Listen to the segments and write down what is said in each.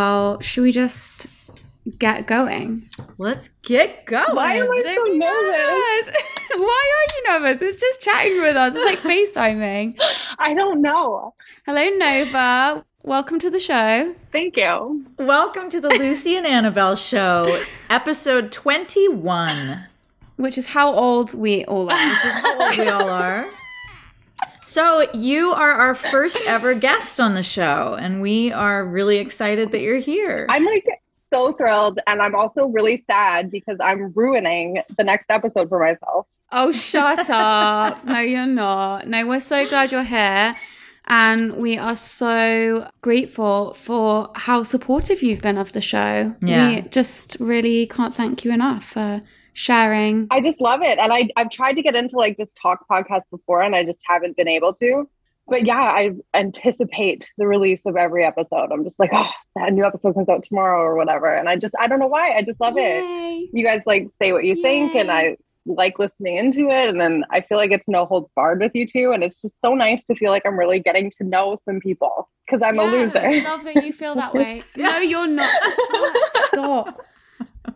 Well, should we just get going? Let's get going. Why am I so nervous? Why are you nervous? It's just chatting with us. It's like FaceTiming. I don't know. Hello, Nova. Welcome to the show. Thank you. Welcome to the Lucy and Annabel show, episode 21. Which is how old we all are. Which is how old we all are. So you are our first ever guest on the show, and we are really excited that you're here. I'm like so thrilled, and I'm also really sad because I'm ruining the next episode for myself. Oh, shut up. No, you're not. No, we're so glad you're here. And we are so grateful for how supportive you've been of the show. Yeah. We just really can't thank you enough for sharing. I just love it. And I've tried to get into like just talk podcasts before, and I just haven't been able to. But yeah, I anticipate the release of every episode. I'm just like, oh, that new episode comes out tomorrow or whatever. And I don't know why. I just love it. You guys like say what you think, and I like listening into it. And then I feel like it's no holds barred with you two. And it's just so nice to feel like I'm really getting to know some people because I'm a loser. I love that you feel that way. No, you're not. Stop.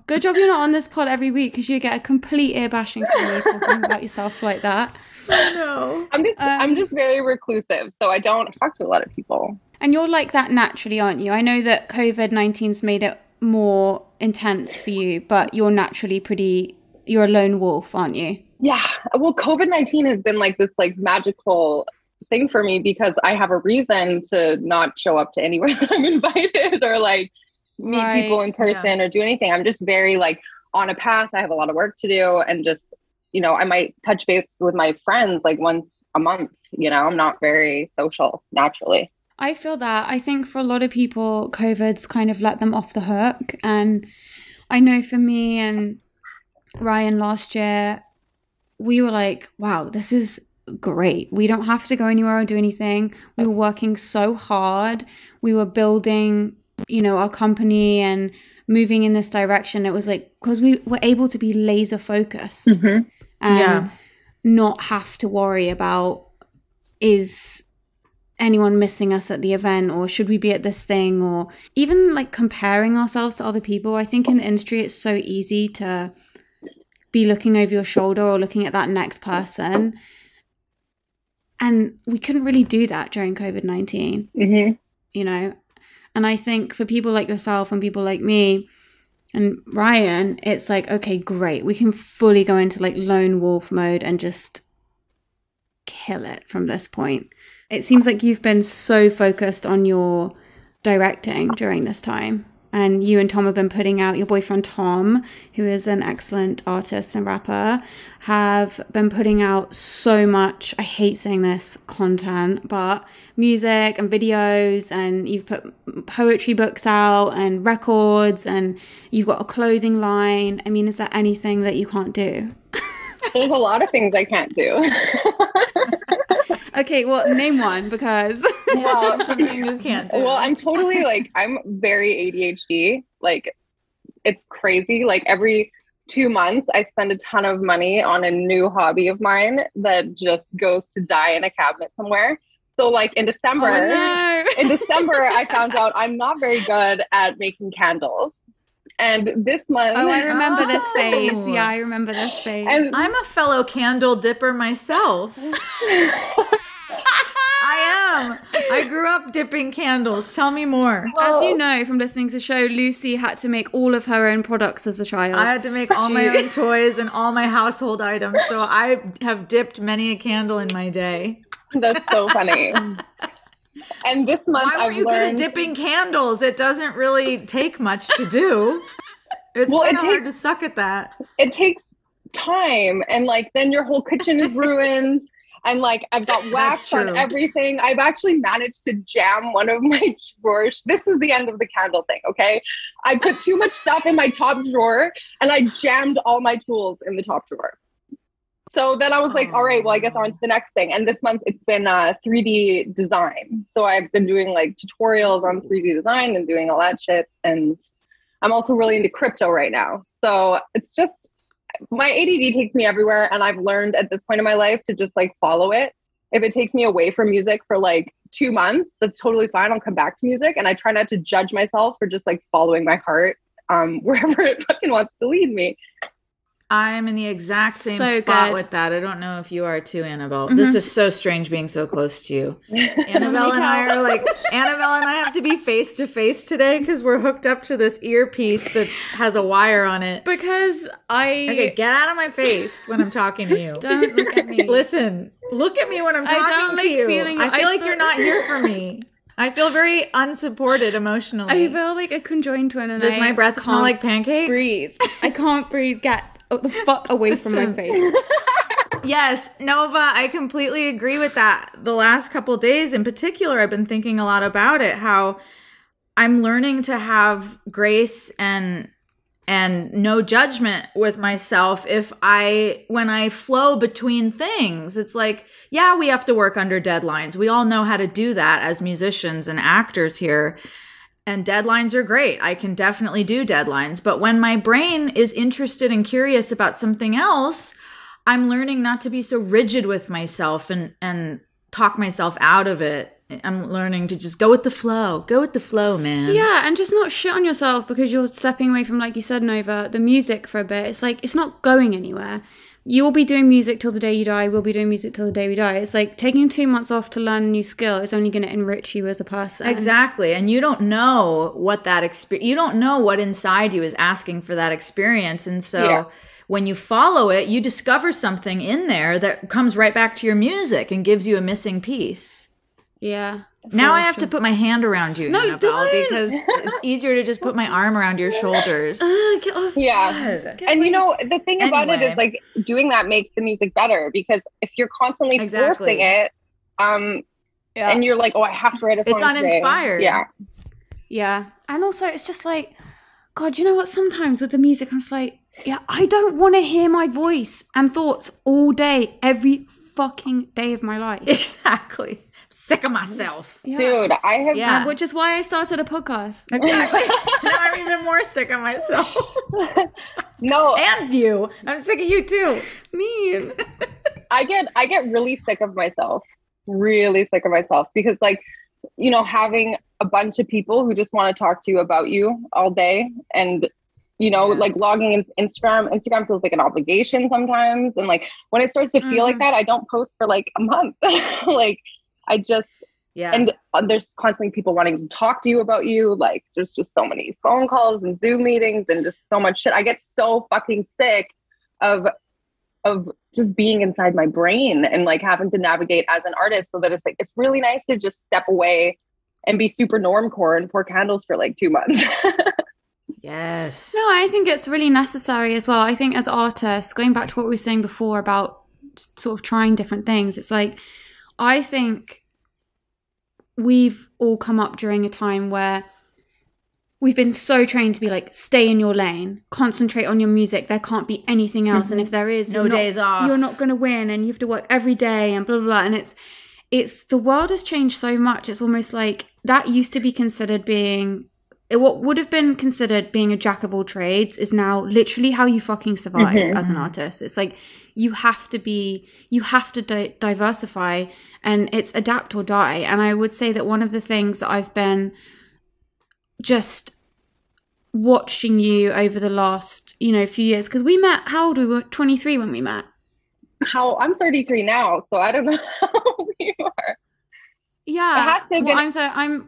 Good job you're not on this pod every week because you get a complete ear bashing from me talking about yourself like that. I know. I'm just very reclusive, so I don't talk to a lot of people. And you're like that naturally, aren't you? I know that COVID-19's made it more intense for you, but you're naturally you're a lone wolf, aren't you? Yeah. Well, COVID-19 has been like this like magical thing for me because I have a reason to not show up to anywhere that I'm invited or like meet people in person or do anything. I'm just very like on a path. I have a lot of work to do, and just, you know, I might touch base with my friends like once a month. You know, I'm not very social naturally. I feel that. I think for a lot of people, COVID's kind of let them off the hook. And I know for me and Ryan last year, we were like, wow, this is great. We don't have to go anywhere or do anything. We were working so hard. We were building, you know, our company and moving in this direction. It was like, because we were able to be laser focused and not have to worry about, is anyone missing us at the event, or should we be at this thing, or even like comparing ourselves to other people. I think in the industry, it's so easy to be looking over your shoulder or looking at that next person. And we couldn't really do that during COVID-19, you know? And I think for people like yourself and people like me and Ryan, it's like, okay, great. We can fully go into like lone wolf mode and just kill it from this point. It seems like you've been so focused on your directing during this time. And you and Tom have been putting out, your boyfriend Tom, who is an excellent artist and rapper, have been putting out so much, I hate saying this, content, but music and videos, and you've put poetry books out and records, and you've got a clothing line. I mean, is there anything that you can't do? There's a lot of things I can't do. Okay, well, name one, because well, something you can't do. Well, I'm totally like, I'm very ADHD. Like, it's crazy. Like every 2 months, I spend a ton of money on a new hobby of mine that just goes to die in a cabinet somewhere. So like in December, I found out I'm not very good at making candles. And this month... Oh, I remember this phase. Yeah, I remember this phase. And I'm a fellow candle dipper myself. I am. I grew up dipping candles. Tell me more. Well, as you know from listening to the show, Lucy had to make all of her own products as a child. I had to make all my own toys and all my household items. So I have dipped many a candle in my day. That's so funny. And this month, why were you good at dipping candles? It doesn't really take much to do. It's kind of hard to suck at that. It takes time, and like then your whole kitchen is ruined, and like I've got wax on everything. I've actually managed to jam one of my drawers. This is the end of the candle thing, okay? I put too much stuff in my top drawer, and I jammed all my tools in the top drawer. So then I was like, all right, well, I guess on to the next thing. And this month it's been 3D design. So I've been doing like tutorials on 3D design and doing all that shit. And I'm also really into crypto right now. So it's just, my ADD takes me everywhere. And I've learned at this point in my life to just like follow it. If it takes me away from music for like 2 months, that's totally fine. I'll come back to music, and I try not to judge myself for just like following my heart wherever it fucking wants to lead me. I'm in the exact same spot with that. I don't know if you are too, Annabelle. This is so strange being so close to you. Annabelle and I are like, Annabelle and I have to be face to face today because we're hooked up to this earpiece that has a wire on it. Okay, get out of my face when I'm talking to you. Don't look at me. Listen, look at me when I'm talking to you. I feel like you're not here for me. I feel very unsupported emotionally. I feel like a conjoined twin, and does my breath smell like pancakes? Breathe. I can't breathe. Get the fuck away from my face. Yes, Nova, I completely agree with that. The last couple days in particular, I've been thinking a lot about it, how I'm learning to have grace and no judgment with myself when I flow between things. It's like, yeah, we have to work under deadlines. We all know how to do that as musicians and actors here. And deadlines are great. I can definitely do deadlines. But when my brain is interested and curious about something else, I'm learning not to be so rigid with myself and talk myself out of it. I'm learning to just go with the flow. Go with the flow, man. Yeah, and just not shit on yourself because you're stepping away from, like you said, Nova, the music for a bit. It's like, it's not going anywhere. You will be doing music till the day you die. We'll be doing music till the day we die. It's like taking 2 months off to learn a new skill is only going to enrich you as a person. Exactly. And you don't know what that experience, you don't know what inside you is asking for that experience. And so when you follow it, you discover something in there that comes right back to your music and gives you a missing piece. Yeah. Now I have to put my hand around you, no, Annabelle, don't. Because it's easier to just put my arm around your shoulders. Get off. Yeah. And you know, the thing about it is like doing that makes the music better, because if you're constantly forcing it, and you're like, oh, I have to write a song it's uninspired. Today. Yeah. And also it's just like, God, you know what? Sometimes with the music, I'm just like, I don't want to hear my voice and thoughts all day, every fucking day of my life. Exactly. Sick of myself. Dude, I have... Yeah, which is why I started a podcast. Exactly. Now I'm even more sick of myself. No. And you. I'm sick of you too. Mean. I get really sick of myself. Really sick of myself. Because like, you know, having a bunch of people who just want to talk to you about you all day, and you know, like logging into Instagram feels like an obligation sometimes. And like when it starts to feel like that, I don't post for like a month. Like I just, and there's constantly people wanting to talk to you about you. Like there's just so many phone calls and Zoom meetings and just so much shit. I get so fucking sick of just being inside my brain and like having to navigate as an artist, so that it's like, it's really nice to just step away and be super normcore and pour candles for like 2 months. Yes. No, I think it's really necessary as well. I think as artists, going back to what we were saying before about sort of trying different things, it's like, I think we've all come up during a time where we've been so trained to be like, stay in your lane, concentrate on your music. There can't be anything else. And if there is, no days off, you're not going to win, and you have to work every day and blah, blah, blah. And it's the world has changed so much. It's almost like that used to be considered being, what would have been considered being a jack of all trades is now literally how you fucking survive as an artist. It's like, you have to diversify, and it's adapt or die. And I would say that one of the things that I've been just watching you over the last, few years, because we met, how old we were? 23 when we met. I'm 33 now, so I don't know how old you are. Yeah,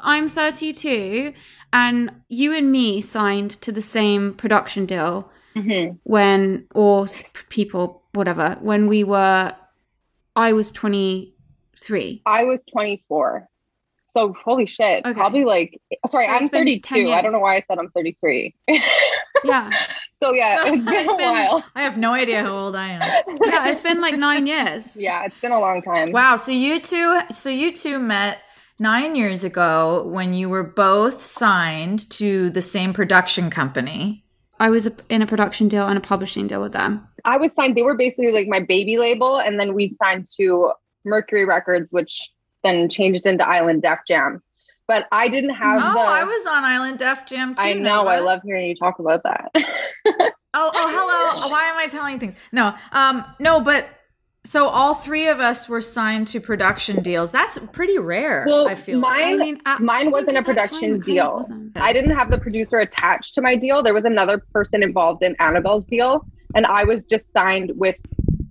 I'm 32, and you and me signed to the same production deal when I was 23. I was 24. So holy shit, okay. Probably like, sorry, so I'm 32. I don't know why I said I'm 33. Yeah. So yeah, it's been a while. I have no idea how old I am. Yeah, it's been like 9 years. Yeah, it's been a long time. Wow. So you two met 9 years ago when you were both signed to the same production company. I was in a production deal and a publishing deal with them. I was signed. They were basically like my baby label, and then we signed to Mercury Records, which then changed into Island Def Jam. But I didn't have I was on Island Def Jam too. I know. I love hearing you talk about that. oh, hello. Why am I telling you things? No, but So all three of us were signed to production deals. That's pretty rare, Well, I feel mine wasn't a production deal. I didn't have the producer attached to my deal. There was another person involved in Annabel's deal, and I was just signed with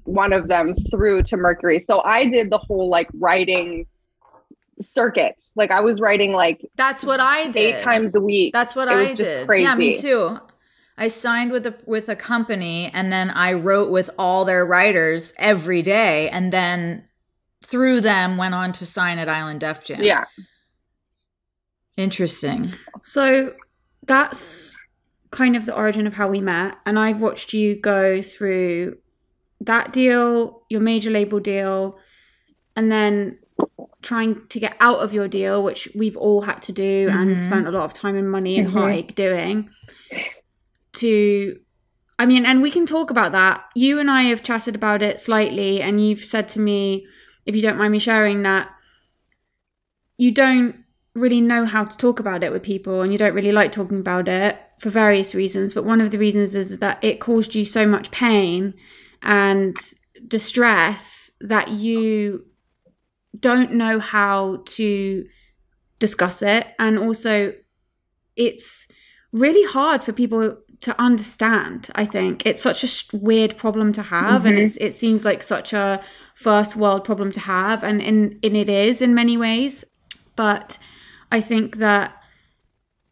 one of them through to Mercury. So I did the whole like writing circuit. Like I was writing like that's what I did 8 times a week. That's what I did. Crazy. Yeah, me too. I signed with a company, and then I wrote with all their writers every day, and then through them went on to sign at Island Def Jam. Yeah. Interesting. So that's kind of the origin of how we met, and I've watched you go through that deal, your major label deal, and then trying to get out of your deal, which we've all had to do and spent a lot of time and money and heartache doing. And we can talk about that. You and I have chatted about it slightly, and you've said to me, if you don't mind me sharing, that you don't really know how to talk about it with people, and you don't really like talking about it for various reasons. But one of the reasons is that it caused you so much pain and distress that you don't know how to discuss it. And also it's really hard for people to understand. I think it's such a weird problem to have, and it seems like such a first world problem to have, and it is in many ways. But I think that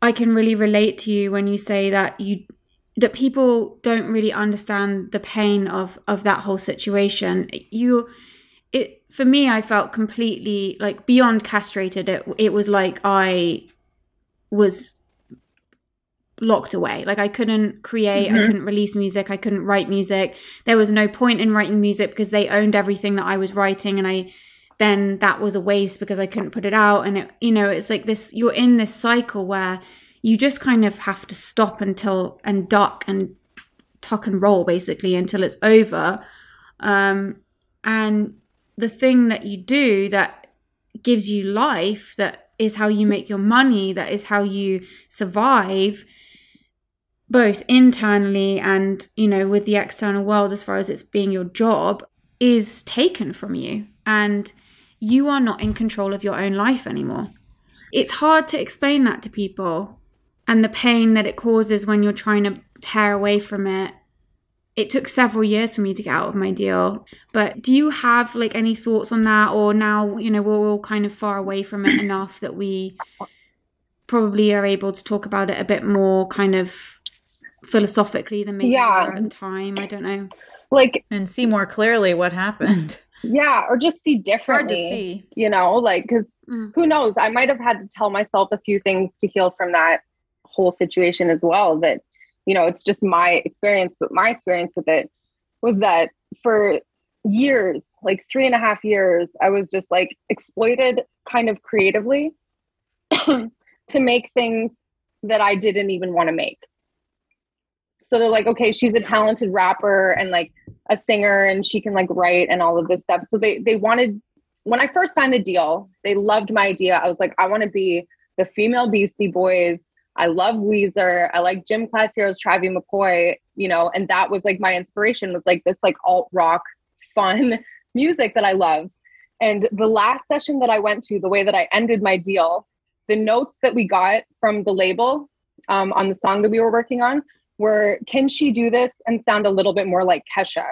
I can really relate to you when you say that that people don't really understand the pain of that whole situation. For me, I felt completely like beyond castrated. It was like I was locked away. Like I couldn't create, I couldn't release music, I couldn't write music. There was no point in writing music because they owned everything that I was writing, and then that was a waste because I couldn't put it out. And it's like this, you're in this cycle where you just kind of have to stop and duck and tuck and roll basically until it's over. And the thing that you do that gives you life, that is how you make your money, that is how you survive, both internally and, with the external world, as far as it's being your job, is taken from you. And you are not in control of your own life anymore. It's hard to explain that to people, and the pain that it causes when you're trying to tear away from it. It took several years for me to get out of my deal. But do you have like any thoughts on that? Or now, we're all kind of far away from it enough that we probably are able to talk about it a bit more kind of philosophically than maybe we were at the time. I don't know. And see more clearly what happened. Yeah, or just see differently. Hard to see. Because who knows? I might have had to tell myself a few things to heal from that whole situation as well. That, it's just my experience, but my experience with it was that for years, like 3.5 years, I was just like exploited kind of creatively to make things that I didn't even want to make. So they're like, okay, she's a talented rapper and like a singer, and she can like write and all of this stuff. So they wanted, when I first signed the deal, they loved my idea. I was like, I want to be the female Beastie Boys. I love Weezer. I like Gym Class Heroes, Travie McCoy, and that was like my inspiration, was like this like alt rock fun music that I loved. And the last session that I went to, the way that I ended my deal, the notes that we got from the label on the song that we were working on were, can she do this and sound a little bit more like Kesha?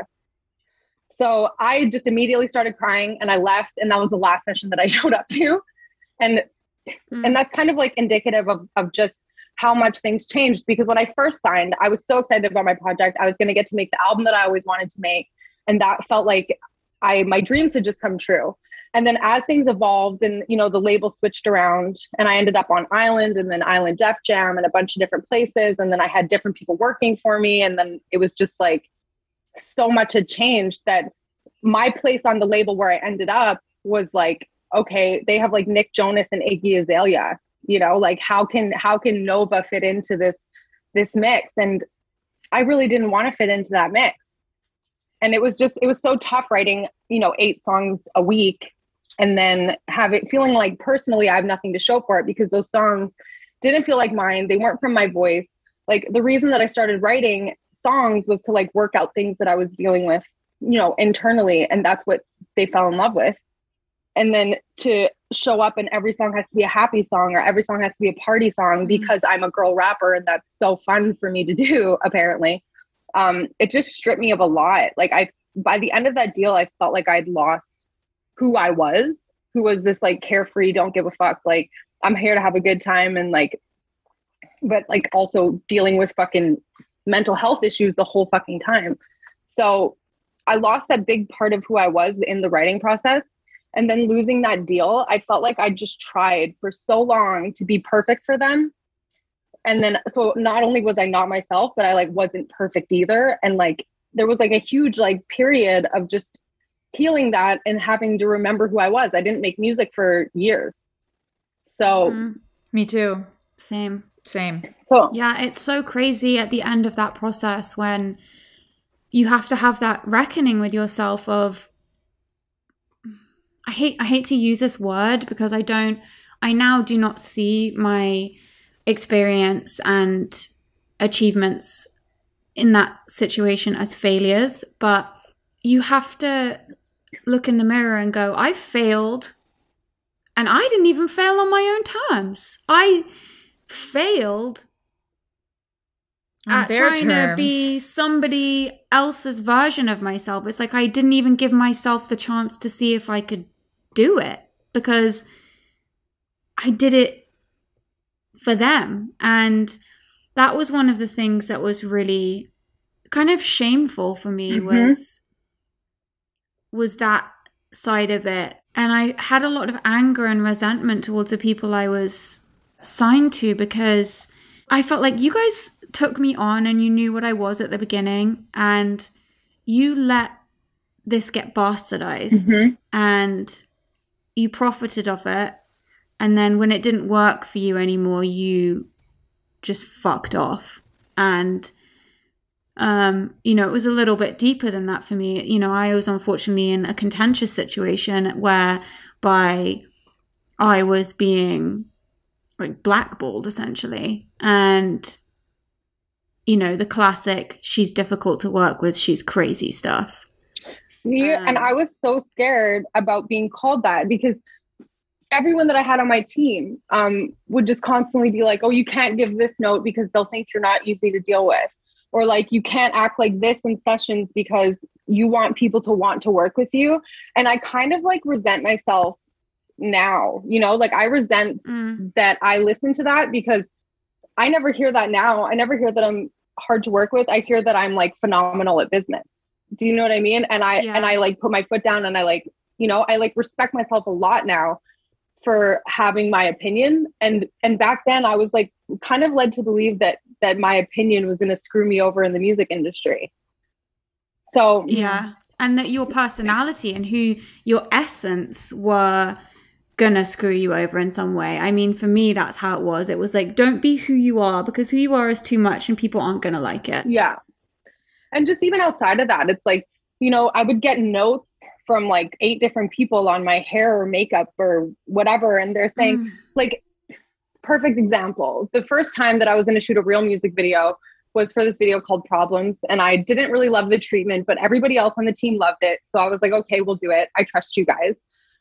So I just immediately started crying and I left, and that was the last session that I showed up to. And that's kind of like indicative of just how much things changed, because when I first signed, I was so excited about my project. I was going to get to make the album that I always wanted to make. And that felt like my dreams had just come true. And then as things evolved and, the label switched around, and I ended up on Island and then Island Def Jam and a bunch of different places. And then I had different people working for me. And then it was just like, so much had changed that my place on the label where I ended up was like, okay, they have like Nick Jonas and Iggy Azalea, like how can Nova fit into this mix? And I really didn't want to fit into that mix. And it was so tough writing, 8 songs a week and then have it feeling like personally I have nothing to show for it, because those songs didn't feel like mine. They weren't from my voice. Like the reason that I started writing songs was to like work out things that I was dealing with internally, and that's what they fell in love with. And then to show up and every song has to be a happy song, or every song has to be a party song because I'm a girl rapper and that's so fun for me to do, apparently. It just stripped me of a lot. Like by the end of that deal, I felt like I'd lost who I was, who was this like carefree, don't give a fuck, like I'm here to have a good time, and like, but like also dealing with fucking mental health issues the whole fucking time. So I lost that big part of who I was in the writing process. And then losing that deal, I felt like I just tried for so long to be perfect for them. And then, so not only was I not myself, but I like wasn't perfect either. And like, there was like a huge like period of just healing that and having to remember who I was. I didn't make music for years. So me too. Same. So yeah, it's so crazy at the end of that process when you have to have that reckoning with yourself of, I hate to use this word because I now do not see my experience and achievements in that situation as failures, but you have to look in the mirror and go, I failed, and I didn't even fail on my own terms. I failed at trying to be somebody else's version of myself. It's like I didn't even give myself the chance to see if I could do it because I did it for them. And that was one of the things that was really kind of shameful for me was that side of it. And I had a lot of anger and resentment towards the people I was signed to because I felt like you guys took me on and you knew what I was at the beginning and you let this get bastardized and you profited off it. And then when it didn't work for you anymore, you just fucked off. And, it was a little bit deeper than that for me. I was unfortunately in a contentious situation whereby I was being like blackballed essentially. And, the classic, she's difficult to work with, she's crazy stuff. And I was so scared about being called that because everyone that I had on my team would just constantly be like, oh, you can't give this note because they'll think you're not easy to deal with. Or like, you can't act like this in sessions because you want people to want to work with you. And I kind of like resent myself now, like I resent that I listen to that because I never hear that now. I never hear that I'm hard to work with. I hear that I'm like phenomenal at business. Do you know what I mean? And I like put my foot down and I like, I like respect myself a lot now for having my opinion. And back then I was like kind of led to believe that my opinion was going to screw me over in the music industry. So yeah. And that your personality and who your essence were gonna screw you over in some way. I mean, for me, that's how it was. It was like, don't be who you are because who you are is too much and people aren't gonna like it. Yeah. And just even outside of that, it's like, I would get notes from like 8 different people on my hair or makeup or whatever. And they're saying like, perfect example. The first time that I was going to shoot a real music video was for this video called Problems. And I didn't really love the treatment, but everybody else on the team loved it. So I was like, okay, we'll do it. I trust you guys.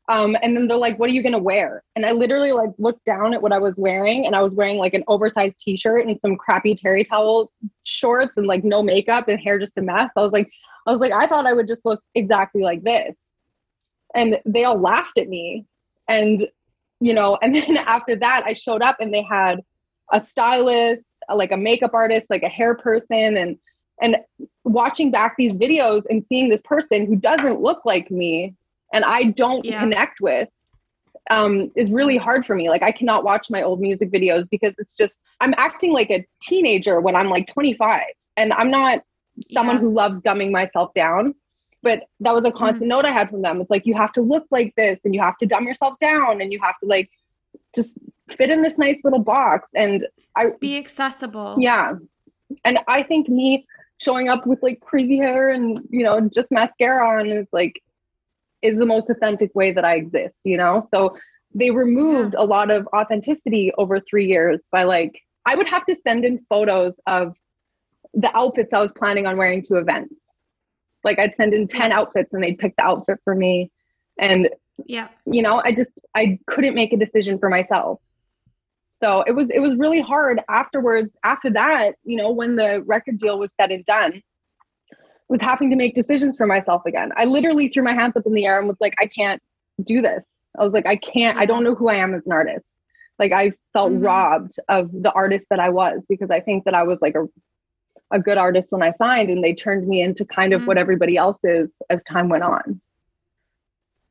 And then they're like, what are you going to wear? And I literally like looked down at what I was wearing and I was wearing like an oversized t-shirt and some crappy terry towel shorts and like no makeup and hair just a mess. I was like, I thought I would just look exactly like this. And they all laughed at me. And, and then after that I showed up and they had a stylist, like a makeup artist, like a hair person, and watching back these videos and seeing this person who doesn't look like me and I don't connect with, is really hard for me. Like I cannot watch my old music videos because it's just, I'm acting like a teenager when I'm like 25 and I'm not someone who loves dumbing myself down. But that was a constant note I had from them. It's like, you have to look like this and you have to dumb yourself down and you have to like, just fit in this nice little box and be accessible. Yeah. And I think me showing up with like crazy hair and, just mascara on is the most authentic way that I exist, So they removed a lot of authenticity over 3 years by like, I would have to send in photos of the outfits I was planning on wearing to events. Like I'd send in 10 outfits and they'd pick the outfit for me. And, yeah, you know, I couldn't make a decision for myself. So it was really hard afterwards. After that, you know, when the record deal was said and done, was having to make decisions for myself again. I literally threw my hands up in the air and was like, I can't do this. I was like, I can't, I don't know who I am as an artist. Like I felt robbed of the artist that I was, because I think that I was like a good artist when I signed, and they turned me into kind of what everybody else is as time went on.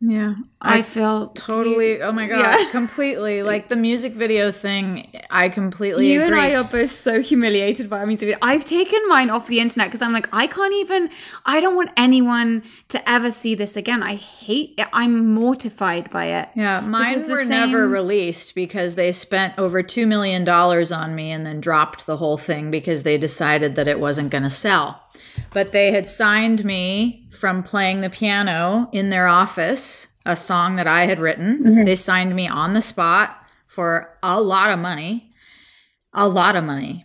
Yeah, I feel totally. Oh my god, completely. Like the music video thing, I completely agree. You and I are both so humiliated by our music video. I've taken mine off the internet because I'm like, I don't want anyone to ever see this again. I hate it. I'm mortified by it. Yeah, mine were never released because they spent over $2 million on me and then dropped the whole thing because they decided that it wasn't going to sell. But they had signed me from playing the piano in their office, a song that I had written. They signed me on the spot for a lot of money. A lot of money.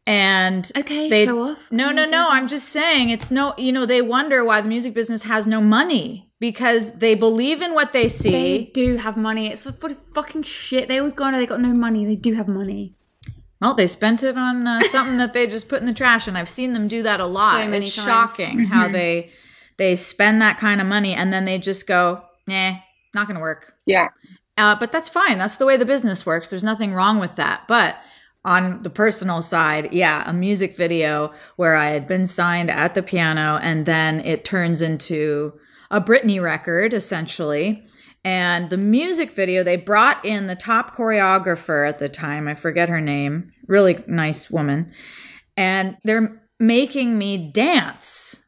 And okay, show off. No. I'm just saying it's no, you know, they wonder why the music business has no money, because they believe in what they see. They do have money. It's for fucking shit. They always go on, they got no money. They do have money. Well, they spent it on something that they just put in the trash, and I've seen them do that a lot. So many it's times. shocking how they spend that kind of money and then they just go, nah, not going to work. Yeah. But that's fine. That's the way the business works. There's nothing wrong with that. But on the personal side, yeah, a music video where I had been signed at the piano and then it turns into a Britney record, essentially. And the music video, they brought in the top choreographer at the time. I forget her name. Really nice woman. And they're making me dance.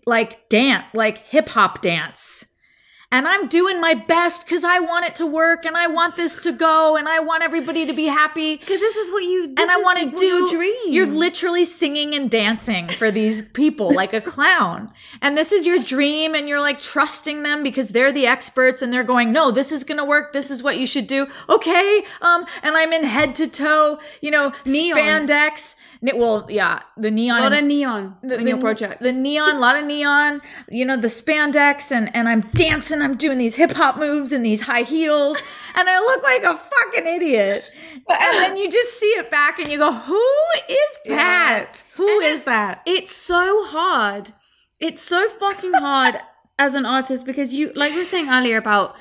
Like hip hop dance. And I'm doing my best because I want it to work and I want this to go and I want everybody to be happy. Because this is what you, and I want to do your dream. You're literally singing and dancing for these people like a clown. And this is your dream, and you're like trusting them because they're the experts and they're going, no, this is going to work. This is what you should do. Okay. And I'm in head to toe, you know, neon. Spandex. Well, yeah, the neon. A lot of neon in your project. The neon, a lot of neon, you know, the spandex, and I'm dancing, I'm doing these hip hop moves and these high heels, and I look like a fucking idiot. And then you just see it back and you go, who is that? Yeah. Who is that? It's so hard. It's so fucking hard as an artist, because you, like we were saying earlier about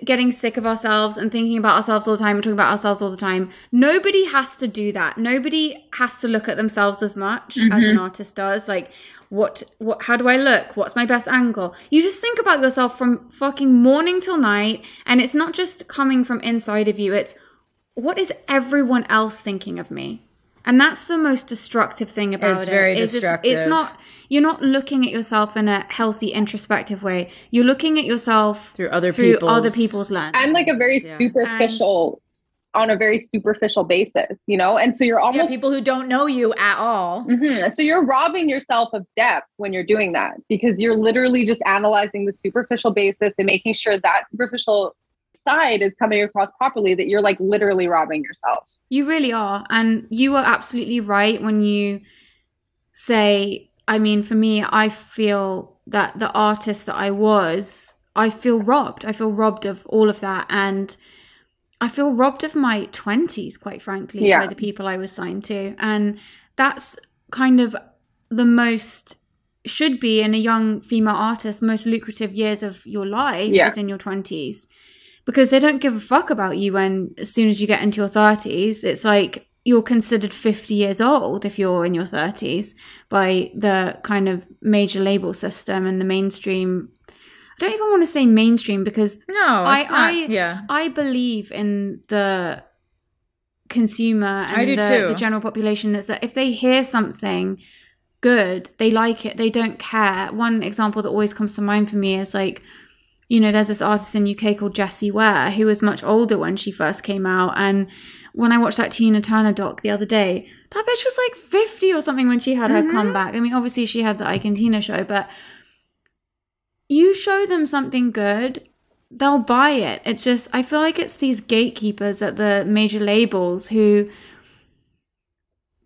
getting sick of ourselves and thinking about ourselves all the time and talking about ourselves all the time. Nobody has to do that. Nobody has to look at themselves as much as an artist does. Like, what, how do I look? What's my best angle? You just think about yourself from fucking morning till night. And it's not just coming from inside of you. It's, what is everyone else thinking of me? And that's the most destructive thing about it. It's very destructive. It's not, you're not looking at yourself in a healthy, introspective way. You're looking at yourself through other people's lens. And like a very superficial, on a very superficial basis, you know? And so you're almost people who don't know you at all. So you're robbing yourself of depth when you're doing that, because you're literally just analyzing the superficial basis and making sure that superficial side is coming across properly, that you're like literally robbing yourself. You really are. And you are absolutely right when you say, I mean, for me, I feel that the artist that I feel robbed. I feel robbed of all of that. And I feel robbed of my 20s, quite frankly, by the people I was signed to. And that's kind of the most, should be in a young female artist, most lucrative years of your life is in your 20s. Because they don't give a fuck about you when, as soon as you get into your 30s, it's like you're considered 50 years old if you're in your 30s by the kind of major label system and the mainstream. I don't even want to say mainstream, because I believe in the consumer and the general population, is that if they hear something good, they like it, they don't care. One example that always comes to mind for me is like, you know, there's this artist in UK called Jessie Ware who was much older when she first came out. And when I watched that Tina Turner doc the other day, that bitch was like 50 or something when she had her comeback. I mean, obviously she had the Ike and Tina show, but you show them something good, they'll buy it. It's just, I feel like it's these gatekeepers at the major labels who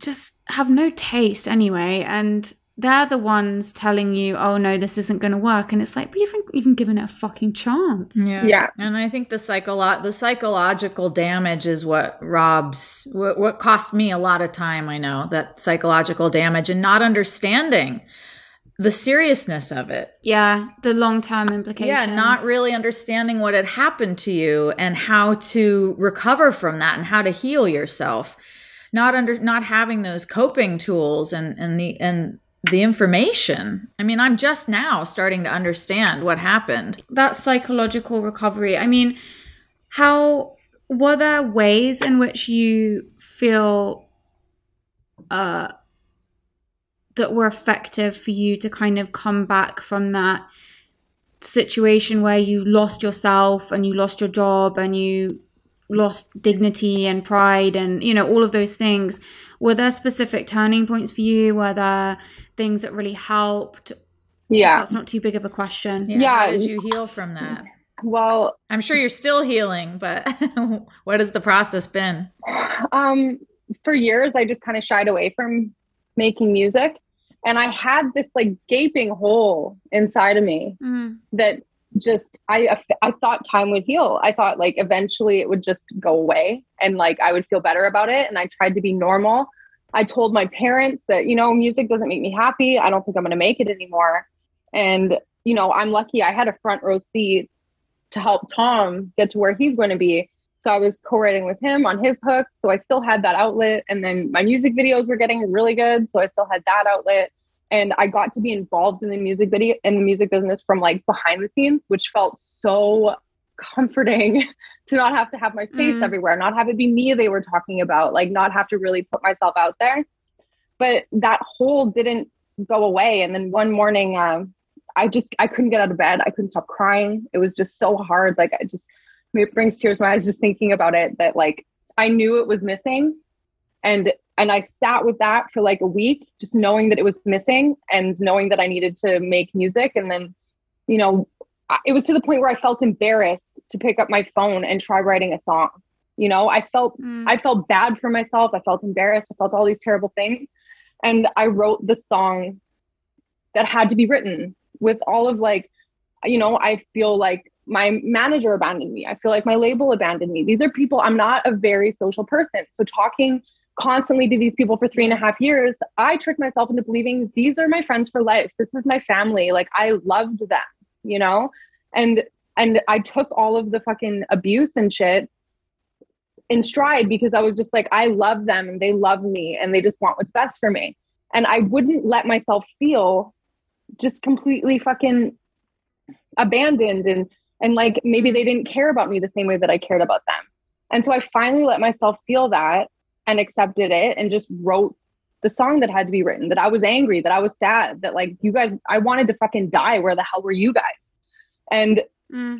just have no taste anyway. And they're the ones telling you, oh no, this isn't going to work. And it's like, but you haven't even given it a fucking chance. Yeah. And I think the psychological damage is what cost me a lot of time. I know that psychological damage and not understanding the seriousness of it. Yeah. The long-term implications. Yeah. Not really understanding what had happened to you and how to recover from that and how to heal yourself. Not having those coping tools and the information. I mean, I'm just now starting to understand what happened. That psychological recovery. I mean, were there ways in which you feel that were effective for you to kind of come back from that situation where you lost yourself and you lost your job and you lost dignity and pride and, you know, all of those things? Were there specific turning points for you? Were there things that really helped? Yeah. That's not too big of a question. Yeah. How did you heal from that? Well, I'm sure you're still healing, but what has the process been? For years, I just kind of shied away from making music. And I had this like gaping hole inside of me that just, I thought time would heal. I thought like eventually it would just go away and like I would feel better about it. And I tried to be normal. I told my parents that, you know, music doesn't make me happy. I don't think I'm going to make it anymore. And, you know, I'm lucky I had a front row seat to help Tom get to where he's going to be. So I was co-writing with him on his hooks. So I still had that outlet. And then my music videos were getting really good. So I still had that outlet. And I got to be involved in the music business from like behind the scenes, which felt so comforting to not have to have my face everywhere, not have it be me they were talking about, like not have to really put myself out there. But that hole didn't go away. And then one morning, I couldn't get out of bed. I couldn't stop crying. It was just so hard. Like it brings tears to my eyes just thinking about it, that like I knew it was missing. And I sat with that for like a week, just knowing that it was missing and knowing that I needed to make music. And then, you know, it was to the point where I felt embarrassed to pick up my phone and try writing a song. You know, I felt bad for myself. I felt embarrassed. I felt all these terrible things. And I wrote the song that had to be written with all of like, you know, I feel like my manager abandoned me. I feel like my label abandoned me. These are people, I'm not a very social person. So talking constantly to these people for 3.5 years, I tricked myself into believing these are my friends for life. This is my family. Like I loved them, you know? And I took all of the fucking abuse and shit in stride because I was just like, I love them and they love me and they just want what's best for me. And I wouldn't let myself feel just completely fucking abandoned and like maybe they didn't care about me the same way that I cared about them. And so I finally let myself feel that and accepted it and just wrote the song that had to be written, that I was angry, that I was sad, that like you guys, I wanted to fucking die. Where the hell were you guys? And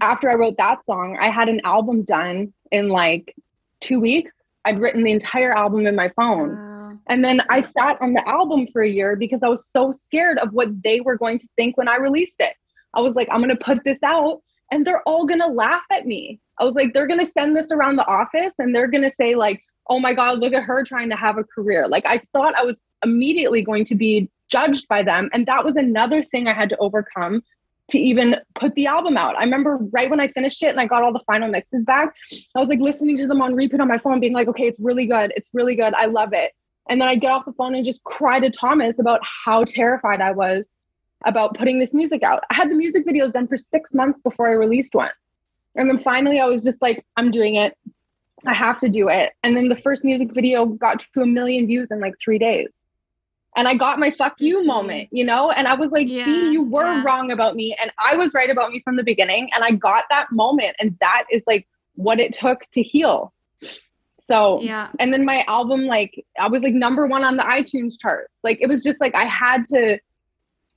after I wrote that song, I had an album done in like 2 weeks. I'd written the entire album in my phone. Wow. And then I sat on the album for a year because I was so scared of what they were going to think when I released it. I was like, I'm going to put this out and they're all going to laugh at me. I was like, they're going to send this around the office and they're going to say like, oh my God, look at her trying to have a career. Like I thought I was immediately going to be judged by them. And that was another thing I had to overcome to even put the album out. I remember right when I finished it and I got all the final mixes back, I was like listening to them on repeat on my phone being like, okay, it's really good. It's really good. I love it. And then I'd get off the phone and just cry to Thomas about how terrified I was about putting this music out. I had the music videos done for 6 months before I released one. And then finally I was just like, I'm doing it. I have to do it. And then the first music video got to 1 million views in like 3 days. And I got my fuck you moment, you know? And I was like, see, you were wrong about me. And I was right about me from the beginning. And I got that moment. And that is like what it took to heal. So, and then my album, like I was like #1 on the iTunes charts. Like, it was just like, I had to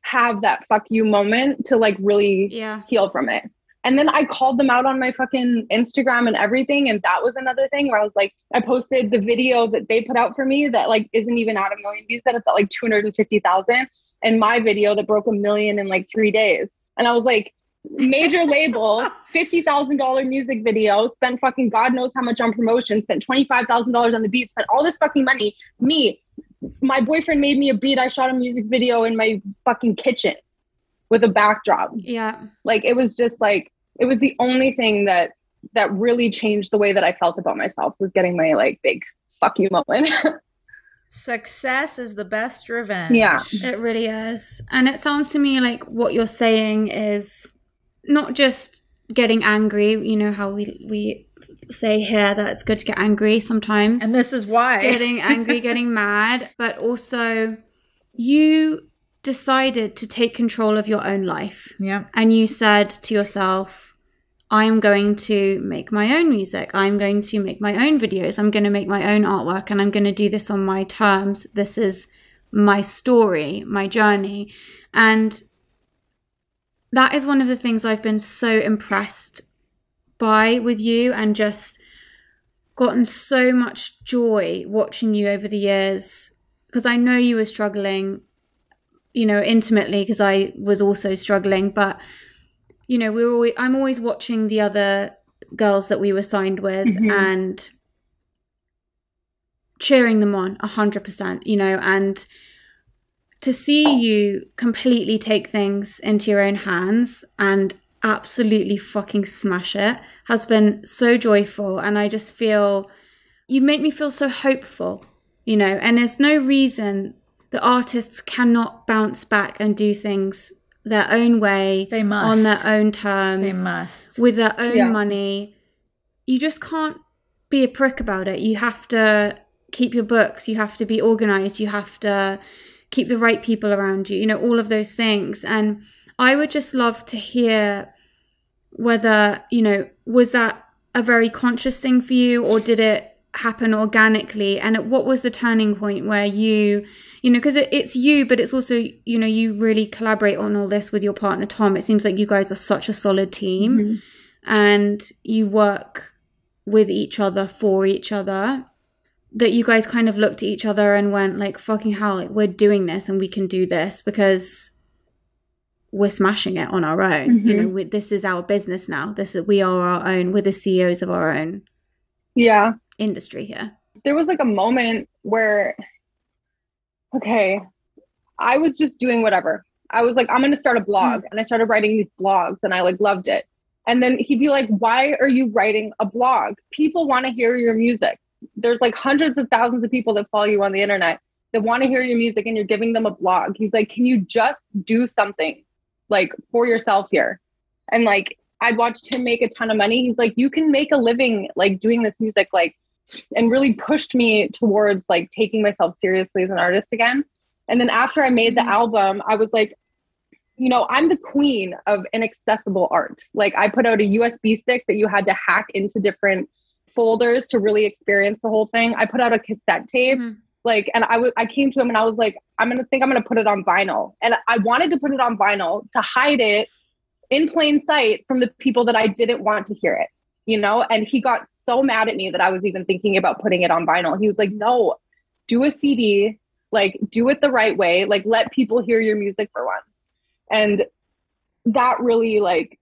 have that fuck you moment to like really heal from it. And then I called them out on my fucking Instagram and everything. And that was another thing where I was like, I posted the video that they put out for me that like isn't even at 1 million views, that it's at like 250,000. And my video that broke 1 million in like 3 days. And I was like, major label, $50,000 music video, spent fucking God knows how much on promotion, spent $25,000 on the beat, spent all this fucking money. Me, my boyfriend made me a beat. I shot a music video in my fucking kitchen with a backdrop. Yeah. Like, it was just like, it was the only thing that really changed the way that I felt about myself, was getting my like big fuck you moment. Success is the best revenge. Yeah, it really is. And it sounds to me like what you're saying is not just getting angry. You know how we say here that it's good to get angry sometimes. And this is why. Getting angry, getting mad. But also you decided to take control of your own life. Yeah. And you said to yourself, I'm going to make my own music. I'm going to make my own videos. I'm going to make my own artwork, and I'm going to do this on my terms. This is my story, my journey. And that is one of the things I've been so impressed by with you, and just gotten so much joy watching you over the years, because I know you were struggling, you know, intimately, because I was also struggling, but you know, I'm always watching the other girls that we were signed with and cheering them on 100%, you know, and to see you completely take things into your own hands and absolutely fucking smash it has been so joyful. And I just feel, you make me feel so hopeful, you know, and there's no reason that artists cannot bounce back and do things their own way. They must. On their own terms. They must. With their own money. You just can't be a prick about it. You have to keep your books. You have to be organized. You have to keep the right people around you. You know, all of those things. And I would just love to hear whether, you know, was that a very conscious thing for you, or did it happen organically? And what was the turning point where you know, because it's you, but it's also, you know, you really collaborate on all this with your partner, Tom. It seems like you guys are such a solid team and you work with each other, for each other, that you guys kind of looked at each other and went like, fucking hell, like, we're doing this and we can do this because we're smashing it on our own. You know, this is our business now. We are our own. We're the CEOs of our own industry here. There was like a moment where, okay, I was just doing whatever. I was like, I'm going to start a blog. And I started writing these blogs and I like loved it. And then he'd be like, why are you writing a blog? People want to hear your music. There's like hundreds of thousands of people that follow you on the internet that want to hear your music, and you're giving them a blog. He's like, can you just do something like for yourself here? And like, I'd watched him make a ton of money. He's like, you can make a living like doing this music, like, and really pushed me towards like taking myself seriously as an artist again. And then after I made the album, I was like, you know, I'm the queen of inaccessible art. Like, I put out a USB stick that you had to hack into different folders to really experience the whole thing. I put out a cassette tape, like, and I came to him and I was like, I'm going to put it on vinyl. And I wanted to put it on vinyl to hide it in plain sight from the people that I didn't want to hear it. You know, and he got so mad at me that I was even thinking about putting it on vinyl. He was like, no, do a CD, like do it the right way. Like, let people hear your music for once. And that really like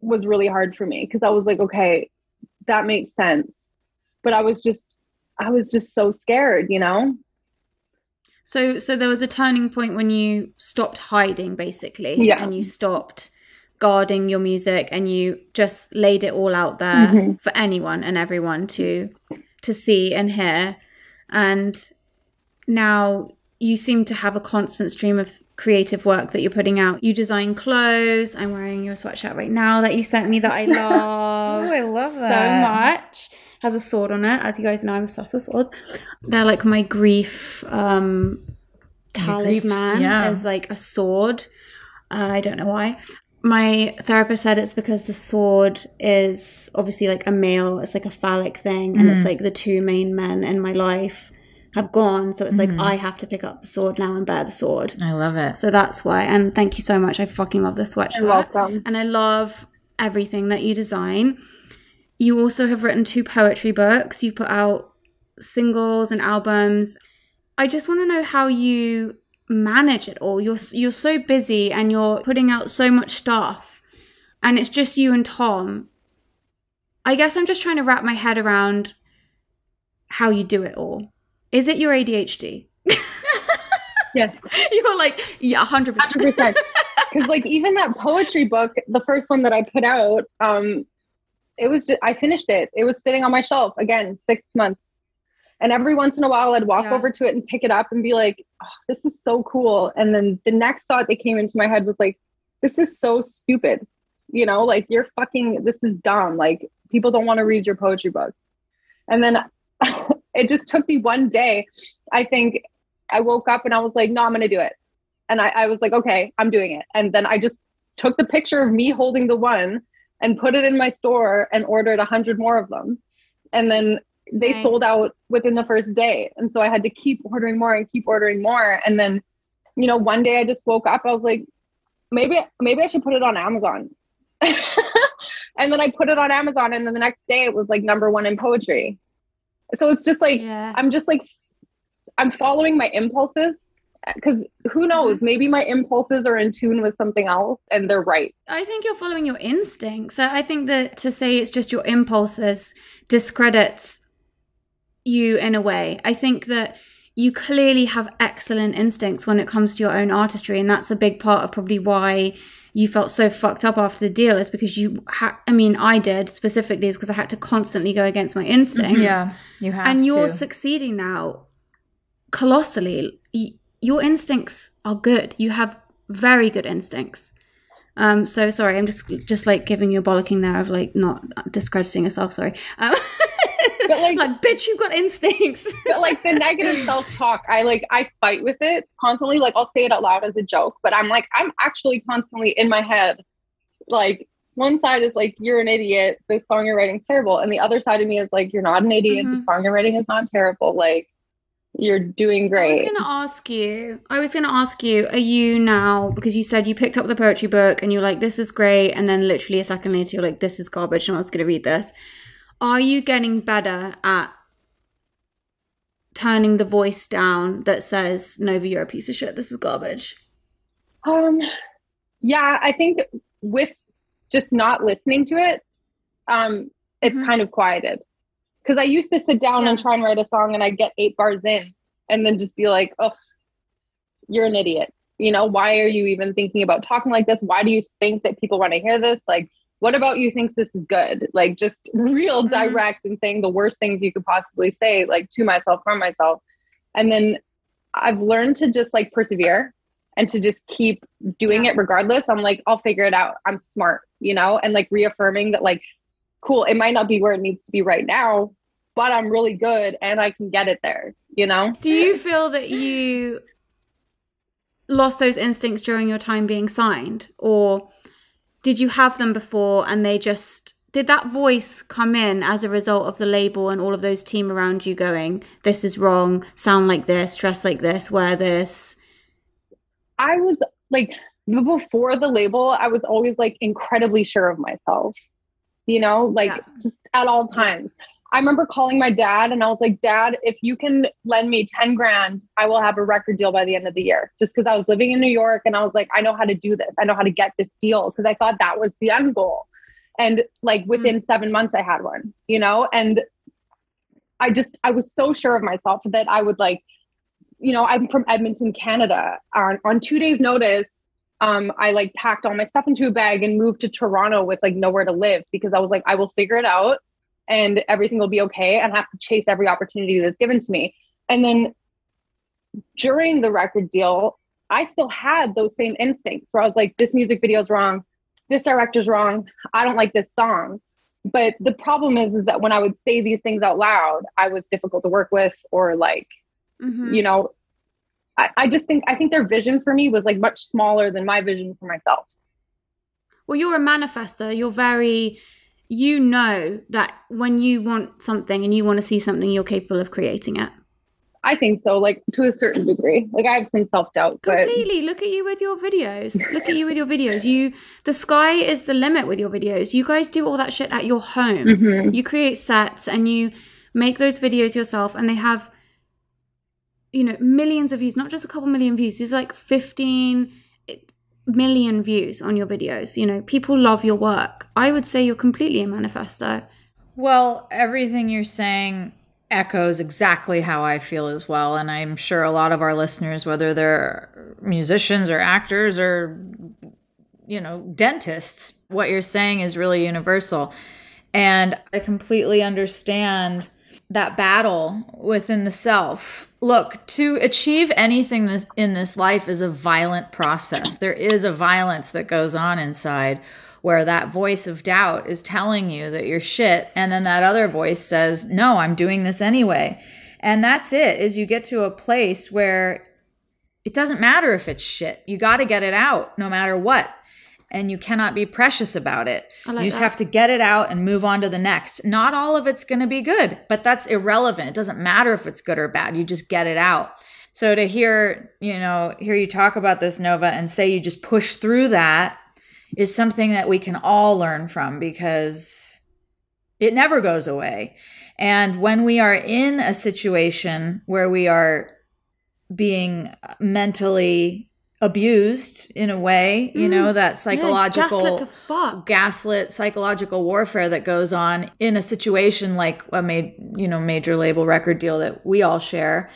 was really hard for me, because I was like, okay, that makes sense. But I was just so scared, you know? So there was a turning point when you stopped hiding, basically. And you stopped guarding your music, and you just laid it all out there for anyone and everyone to see and hear. And now you seem to have a constant stream of creative work that you're putting out. You design clothes. I'm wearing your sweatshirt right now that you sent me that I love. Oh, I love so that. much. Has a sword on it. As you guys know, I'm obsessed with swords. They're like my grief talisman is like a sword. I don't know why. My therapist said it's because the sword is obviously like a male, it's like a phallic thing, and it's like the two main men in my life have gone, so it's like I have to pick up the sword now and bear the sword. I love it. So that's why. And thank you so much. I fucking love this sweatshirt. You're welcome. And I love everything that you design. You also have written 2 poetry books. You've put out singles and albums. I just want to know how you manage it all. You're so busy and you're putting out so much stuff, and it's just you and Tom. I guess I'm just trying to wrap my head around how you do it all. Is it your ADHD? Yes. You were like, yeah, 100%. 100%. Because like even that poetry book, the first one that I put out, it was just, I finished it. It was sitting on my shelf again, 6 months. And every once in a while I'd walk over to it and pick it up and be like, oh, this is so cool. And then the next thought that came into my head was like, this is so stupid. You know, like this is dumb. Like people don't want to read your poetry book. And then it just took me one day. I think I woke up and I was like, no, I'm going to do it. And I was like, okay, I'm doing it. And then I just took the picture of me holding the one and put it in my store and ordered 100 more of them. And then they sold out within the first day. And so I had to keep ordering more and keep ordering more. And then, you know, one day I just woke up, I was like, maybe I should put it on Amazon. And then I put it on Amazon, and then the next day it was like #1 in poetry. So it's just like, I'm following my impulses, because who knows, maybe my impulses are in tune with something else and they're right. I think you're following your instincts. I think that to say it's just your impulses discredits you in a way. I think that you clearly have excellent instincts when it comes to your own artistry, and that's a big part of probably why you felt so fucked up after the deal, is because I did specifically, is because I had to constantly go against my instincts. Yeah, you have and you're succeeding now colossally. Your instincts are good. You have very good instincts. So sorry, I'm just like giving you a bollocking there of like not discrediting yourself. Sorry. But like, bitch, you've got instincts. But like the negative self-talk, I fight with it constantly. Like I'll say it out loud as a joke, but I'm actually constantly in my head. Like one side is like, you're an idiot, this song you're writing's terrible. And the other side of me is like, you're not an idiot, the song you're writing is not terrible. Like you're doing great. I was going to ask you, are you now, because you said you picked up the poetry book and you're like, this is great. And then literally a second later, you're like, this is garbage. No one's going to read this. Are you getting better at turning the voice down that says, Nova, you're a piece of shit, this is garbage? Yeah, I think with just not listening to it, it's kind of quieted. Because I used to sit down and try and write a song and I'd get 8 bars in and then just be like, oh, you're an idiot. You know, why are you even thinking about talking like this? Why do you think that people want to hear this? Like, what about you thinks this is good? Like just real direct and saying the worst things you could possibly say, like to myself, from myself. And then I've learned to just like persevere and to just keep doing it regardless. I'm like, I'll figure it out. I'm smart, you know, and like reaffirming that like, cool, it might not be where it needs to be right now, but I'm really good and I can get it there, you know? Do you feel that you lost those instincts during your time being signed, or did you have them before and did that voice come in as a result of the label and all of those team around you going, this is wrong, sound like this, dress like this, wear this? I was like, before the label, I was always like incredibly sure of myself, you know, like just at all times. I remember calling my dad and I was like, Dad, if you can lend me 10 grand, I will have a record deal by the end of the year. Just because I was living in New York and I was like, I know how to do this. I know how to get this deal, because I thought that was the end goal. And like within 7 months I had one, you know, and I was so sure of myself that I would like, you know, I'm from Edmonton, Canada. On 2 days notice, I like packed all my stuff into a bag and moved to Toronto with like nowhere to live, because I was like, I will figure it out and everything will be okay, and have to chase every opportunity that's given to me. And then during the record deal, I still had those same instincts where I was like, this music video is wrong. This director's wrong. I don't like this song. But the problem is that when I would say these things out loud, I was difficult to work with, or like, you know, I think their vision for me was like much smaller than my vision for myself. Well, you're a manifester. You're very, you know that when you want something and you want to see something, you're capable of creating it. I think so, like to a certain degree. Like I have some self-doubt. Completely. Look at you with your videos. The sky is the limit with your videos. You guys do all that shit at your home. You create sets and you make those videos yourself, and they have, you know, millions of views, not just a couple million views. There's like 15 million views on your videos. You know, people love your work. I would say you're completely a manifesto. Well, everything you're saying echoes exactly how I feel as well. And I'm sure a lot of our listeners, whether they're musicians or actors or, dentists, what you're saying is really universal. And I completely understand that battle within the self. Look, to achieve anything in this life is a violent process. There is a violence that goes on inside where that voice of doubt is telling you that you're shit. And then that other voice says, no, I'm doing this anyway. And that's it, is you get to a place where it doesn't matter if it's shit. You got to get it out no matter what. And you cannot be precious about it. You just have to get it out and move on to the next. Not all of it's going to be good, but that's irrelevant. It doesn't matter if it's good or bad. You just get it out. So to hear you talk about this, Nova, and say you just push through that is something that we can all learn from, because it never goes away. And when we are in a situation where we are being mentally abused in a way, that psychological gaslit psychological warfare that goes on in a situation like a major label record deal that we all share,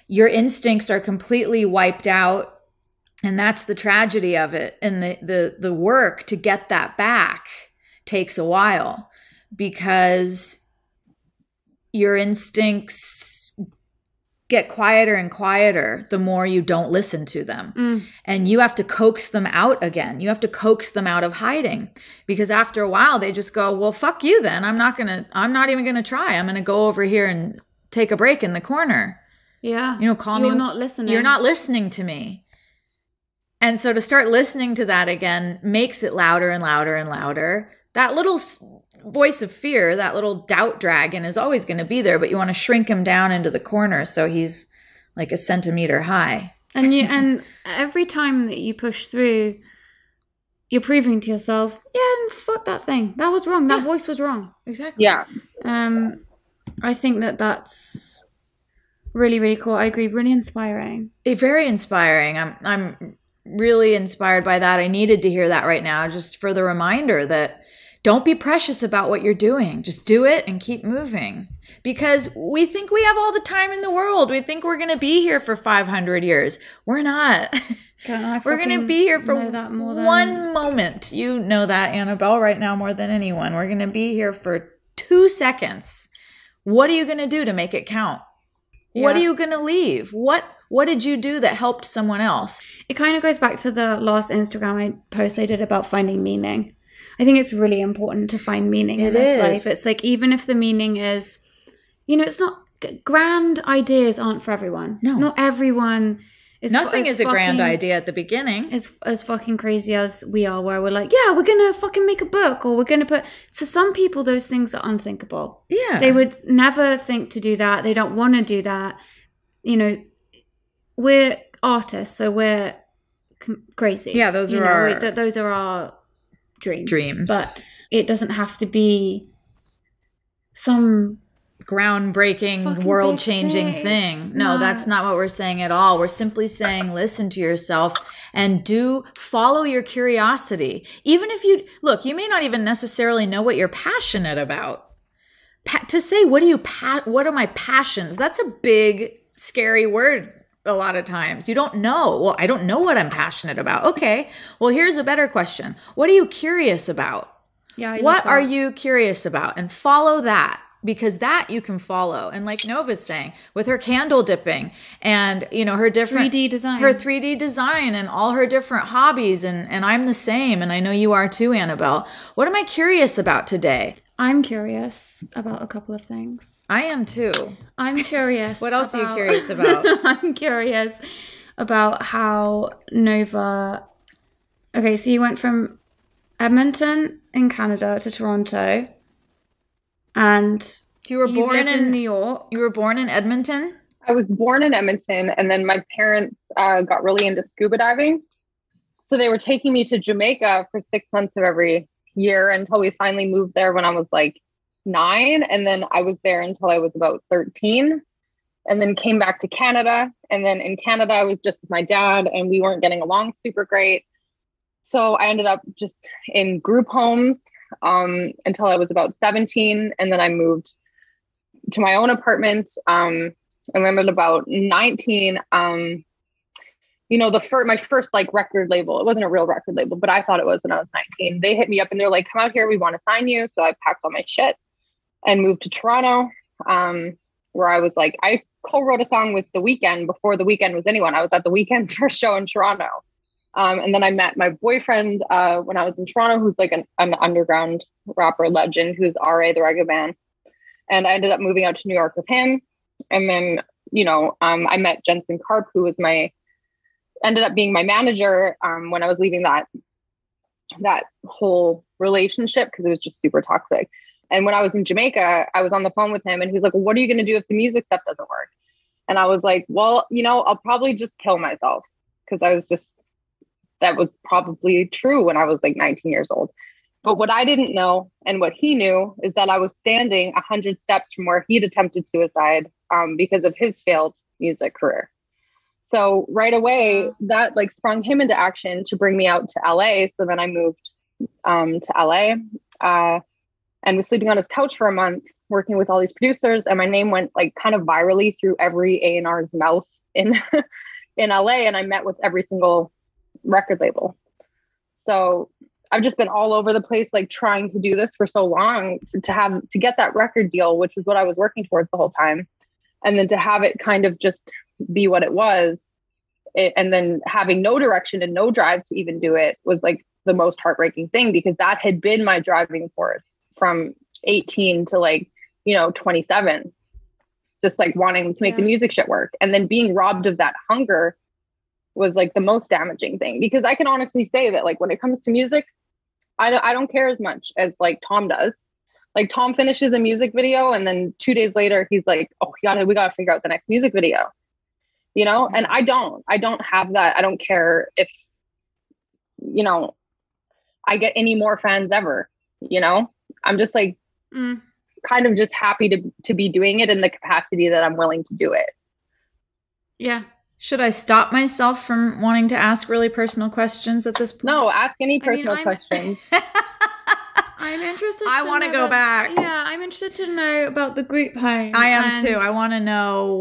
your instincts are completely wiped out. And that's the tragedy of it. And the work to get that back takes a while, because your instincts get quieter and quieter the more you don't listen to them. And you have to coax them out again. You have to coax them out of hiding, because after a while they just go, well, fuck you then. I'm not even going to try. I'm going to go over here and take a break in the corner. Yeah. Call me. You're not listening. You're not listening to me. And so to start listening to that again makes it louder and louder and louder. That little voice of fear, that little doubt dragon is always going to be there, but you want to shrink him down into the corner so he's like a centimeter high. And every time that you push through, you're proving to yourself, fuck that thing. That was wrong. That voice was wrong. Exactly. Yeah. I think that's really, really cool. I agree. Really inspiring. Very inspiring. I'm really inspired by that. I needed to hear that right now, just for the reminder that don't be precious about what you're doing. Just do it and keep moving, because we think we have all the time in the world. We think we're going to be here for 500 years. We're not. We're going to be here for one moment. You know that, Annabel, right now more than anyone. We're going to be here for 2 seconds. What are you going to do to make it count? Yeah. What are you going to leave? What did you do that helped someone else? It kind of goes back to the last Instagram post I did about finding meaning. I think it's really important to find meaning in this life. It's like, even if the meaning is, it's not, grand ideas aren't for everyone. No. Not everyone is. Nothing is a grand idea at the beginning. As fucking crazy as we are, where we're like, yeah, we're going to fucking make a book, or we're going to put, to some people, those things are unthinkable. Yeah. They would never think to do that. They don't want to do that. We're artists, so we're crazy. Yeah, those are our dreams. But it doesn't have to be some groundbreaking, world-changing thing. No, that's not what we're saying at all. We're simply saying, listen to yourself and follow your curiosity. Even if you may not even necessarily know what you're passionate about. To say, what are my passions? That's a big, scary word. A lot of times you don't know. Well, I don't know what I'm passionate about. Okay. Well, here's a better question. What are you curious about? Yeah. What are you curious about? And follow that, because that you can follow. And like Nova's saying, with her candle dipping and, her different 3D design and all her different hobbies. And I'm the same. And I know you are too, Annabel. What am I curious about today? I'm curious about a couple of things. I am too. I'm curious. What else are you curious about? I'm curious about how Nova... Okay, so you went from Edmonton in Canada to Toronto, and you were born in New York. You were born in Edmonton? I was born in Edmonton, and then my parents got really into scuba diving. So they were taking me to Jamaica for 6 months of every year until we finally moved there when I was like 9. And then I was there until I was about 13, and then came back to Canada. And then in Canada, I was just with my dad, and we weren't getting along super great. So I ended up just in group homes until I was about 17. And then I moved to my own apartment. I remember at about 19, my first like record label, it wasn't a real record label, but I thought it was when I was 19. They hit me up and they're like, come out here, we want to sign you. So I packed all my shit and moved to Toronto, where I was like, I co-wrote a song with The Weeknd before The Weeknd was anyone. I was at The Weeknd's first show in Toronto. And then I met my boyfriend when I was in Toronto, who's like an underground rapper legend, who's R.A. the Reggae Man. And I ended up moving out to New York with him. And then, I met Jensen Karp, who was ended up being my manager when I was leaving that whole relationship, because it was just super toxic. And when I was in Jamaica, I was on the phone with him and he's like, well, what are you going to do if the music stuff doesn't work? And I was like, well, I'll probably just kill myself, because that was probably true when I was like 19 years old. But what I didn't know, and what he knew, is that I was standing 100 steps from where he'd attempted suicide because of his failed music career. So right away, that like sprung him into action to bring me out to LA. So then I moved to LA and was sleeping on his couch for a month, working with all these producers. And my name went like kind of virally through every A&R's mouth in in LA. And I met with every single record label. So I've just been all over the place, like trying to do this for so long to get that record deal, which was what I was working towards the whole time. And then to have it kind of just be what it was. And then having no direction and no drive to even do it was like the most heartbreaking thing, because that had been my driving force from 18 to like, 27, just like wanting to make the music shit work. And then being robbed of that hunger was like the most damaging thing, because I can honestly say that like when it comes to music, I don't care as much as like Tom does. Like Tom finishes a music video and then 2 days later he's like, oh, we gotta figure out the next music video, and I don't have that. I don't care if, I get any more fans ever, I'm just like kind of just happy to be doing it in the capacity that I'm willing to do it. Yeah. Should I stop myself from wanting to ask really personal questions at this point? No, ask any personal questions. I'm interested. I want to go back. Yeah, I'm interested to know about the group home. I am too. I want to know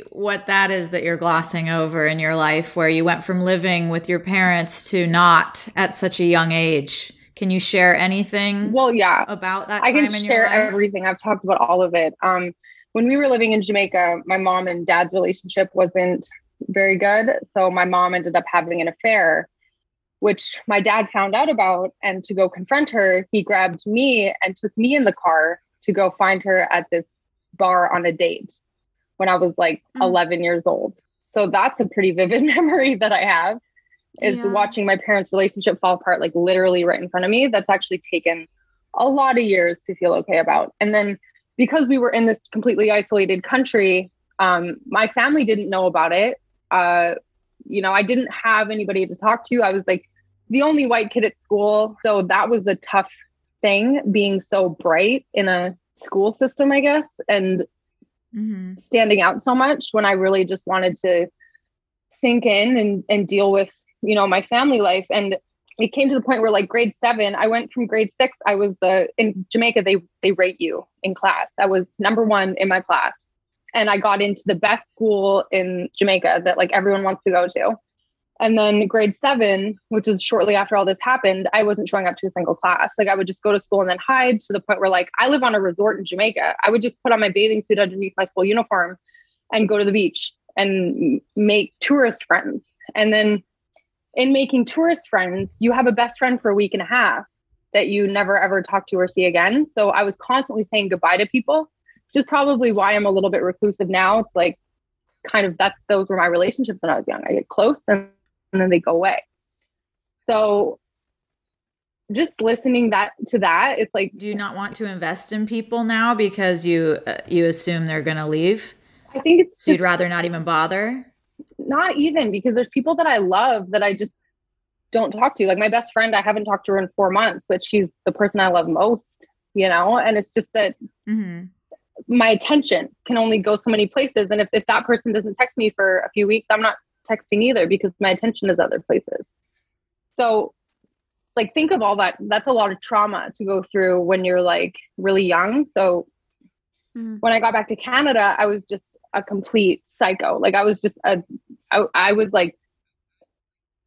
what that is that you're glossing over in your life, where you went from living with your parents to not at such a young age. Can you share anything? Well, yeah, about that. I can share everything. I've talked about all of it. When we were living in Jamaica, my mom and dad's relationship wasn't very good. So my mom ended up having an affair, which my dad found out about. And to go confront her, he grabbed me and took me in the car to go find her at this bar on a date when I was like 11 years old. So that's a pretty vivid memory that I have, is watching my parents' relationship fall apart, like literally right in front of me. That's actually taken a lot of years to feel okay about. And then because we were in this completely isolated country, my family didn't know about it. I didn't have anybody to talk to. I was like the only white kid at school. So that was a tough thing, being so bright in a school system, I guess, and standing out so much when I really just wanted to sink in and deal with, my family life. And it came to the point where like grade 7, I went from grade 6. I was in Jamaica, they rate you in class. I was number 1 in my class. And I got into the best school in Jamaica that like everyone wants to go to. And then grade 7, which is shortly after all this happened, I wasn't showing up to a single class. Like I would just go to school and then hide, to the point where like I live on a resort in Jamaica. I would just put on my bathing suit underneath my school uniform and go to the beach and make tourist friends. And then in making tourist friends, you have a best friend for a week and a half that you never ever talk to or see again. So I was constantly saying goodbye to people, which is probably why I'm a little bit reclusive now. It's like kind of those were my relationships when I was young. I get close and then they go away. So just listening to that, it's like, do you not want to invest in people now because you assume they're going to leave? I think it's so you'd rather not even bother? Not even, because there's people that I love that I just don't talk to. Like my best friend, I haven't talked to her in 4 months, but she's the person I love most, and it's just that my attention can only go so many places. And if that person doesn't text me for a few weeks, I'm not texting either, because my attention is other places. So like, think of all that. That's a lot of trauma to go through when you're like really young. So when I got back to Canada, I was just a complete psycho. Like I was just I was like,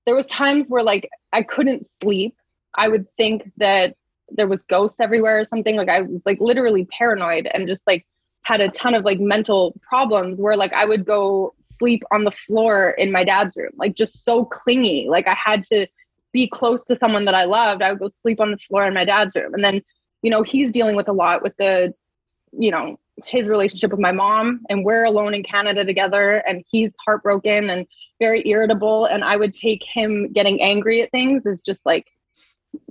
there was times where like I couldn't sleep. I would think that there was ghosts everywhere or something. Like I was like literally paranoid and just like had a ton of like mental problems where like I would go sleep on the floor in my dad's room, like just so clingy. Like I had to be close to someone that I loved. I would go sleep on the floor in my dad's room. And then, you know, he's dealing with a lot with the, you know, his relationship with my mom, and we're alone in Canada together, and he's heartbroken and very irritable. And I would take him getting angry at things as just like,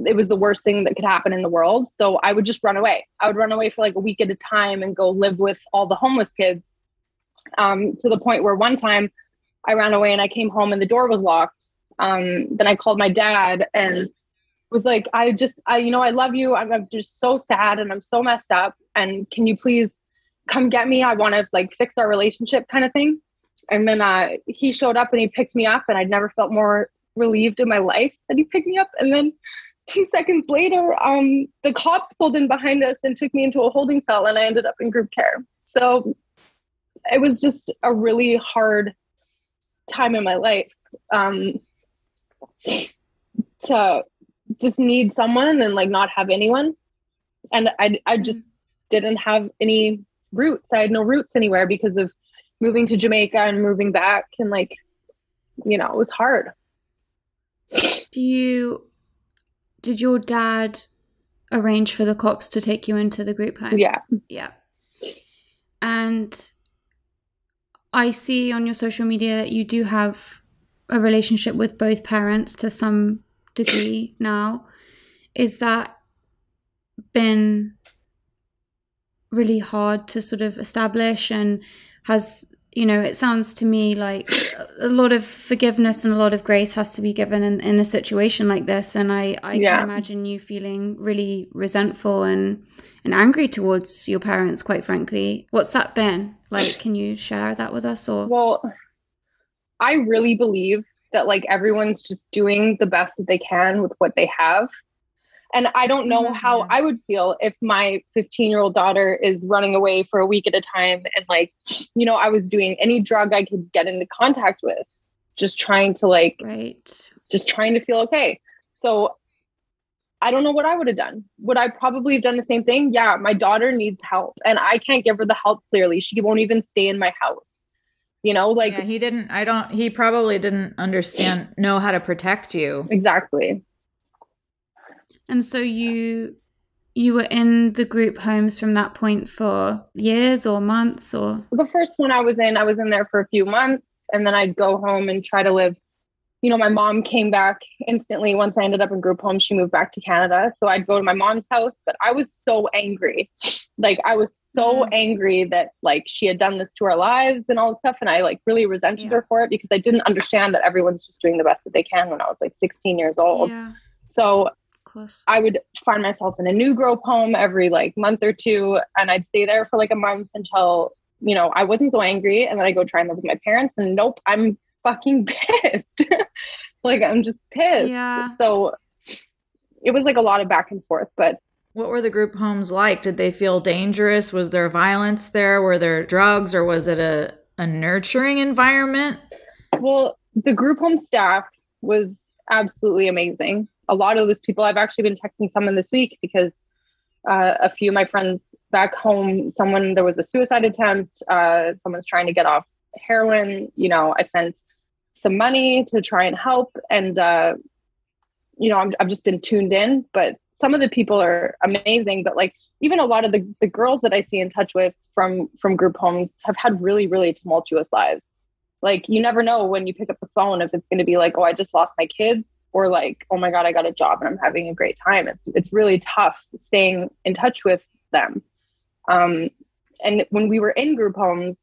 it was the worst thing that could happen in the world. So I would just run away. I would run away for like a week at a time and go live with all the homeless kids. To the point where one time I ran away and I came home and the door was locked. Then I called my dad and was like, I you know, I love you. I'm just so sad and I'm so messed up. And can you please come get me? I want to like fix our relationship kind of thing. And then he showed up and he picked me up, and I'd never felt more relieved in my life that he picked me up. And then 2 seconds later, the cops pulled in behind us and took me into a holding cell, and I ended up in group care. So it was just a really hard time in my life, to just need someone and like not have anyone. And I just didn't have any roots. I had no roots anywhere because of moving to Jamaica and moving back, and like, you know, it was hard. Did your dad arrange for the cops to take you into the group home? Yeah. Yeah. And I see on your social media that you do have a relationship with both parents to some degree now. Is that been really hard to sort of establish, and has, you know, it sounds to me like a lot of forgiveness and a lot of grace has to be given in a situation like this. And I can imagine you feeling really resentful and angry towards your parents, quite frankly. What's that been like? Can you share that with us? Or well, I really believe that like everyone's just doing the best that they can with what they have. And I don't know how I would feel if my 15-year-old daughter is running away for a week at a time. And like, you know, I was doing any drug I could get into contact with, just trying to like, just trying to feel okay. So I don't know what I would have done. Would I probably have done the same thing? Yeah. My daughter needs help and I can't give her the help. Clearly. She won't even stay in my house. You know, like he probably didn't know how to protect you. Exactly. And so you were in the group homes from that point for years or months? Or the first one I was in there for a few months, and then I'd go home and try to live. You know, my mom came back instantly once I ended up in group home. She moved back to Canada. So I'd go to my mom's house, but I was so angry. Like I was so angry that like she had done this to our lives and all this stuff. And I like really resented her for it because I didn't understand that everyone's just doing the best that they can when I was like 16 years old. Yeah. So I would find myself in a new group home every like month or two, and I'd stay there for like a month until, you know, I wasn't so angry. And then I go try and live with my parents, and nope, I'm fucking pissed. Like I'm just pissed. Yeah. So it was like a lot of back and forth. But what were the group homes like? Did they feel dangerous? Was there violence there? Were there drugs, or was it a nurturing environment? Well, the group home staff was absolutely amazing. A lot of those people, I've actually been texting someone this week because a few of my friends back home, there was a suicide attempt. Someone's trying to get off heroin. You know, I sent some money to try and help. And, you know, I've just been tuned in, but some of the people are amazing. But like, even a lot of the girls that I stay in touch with from group homes have had really, really tumultuous lives. Like, you never know when you pick up the phone if it's going to be like, oh, I just lost my kids, or like, oh my God, I got a job and I'm having a great time. It's really tough staying in touch with them. And when we were in group homes,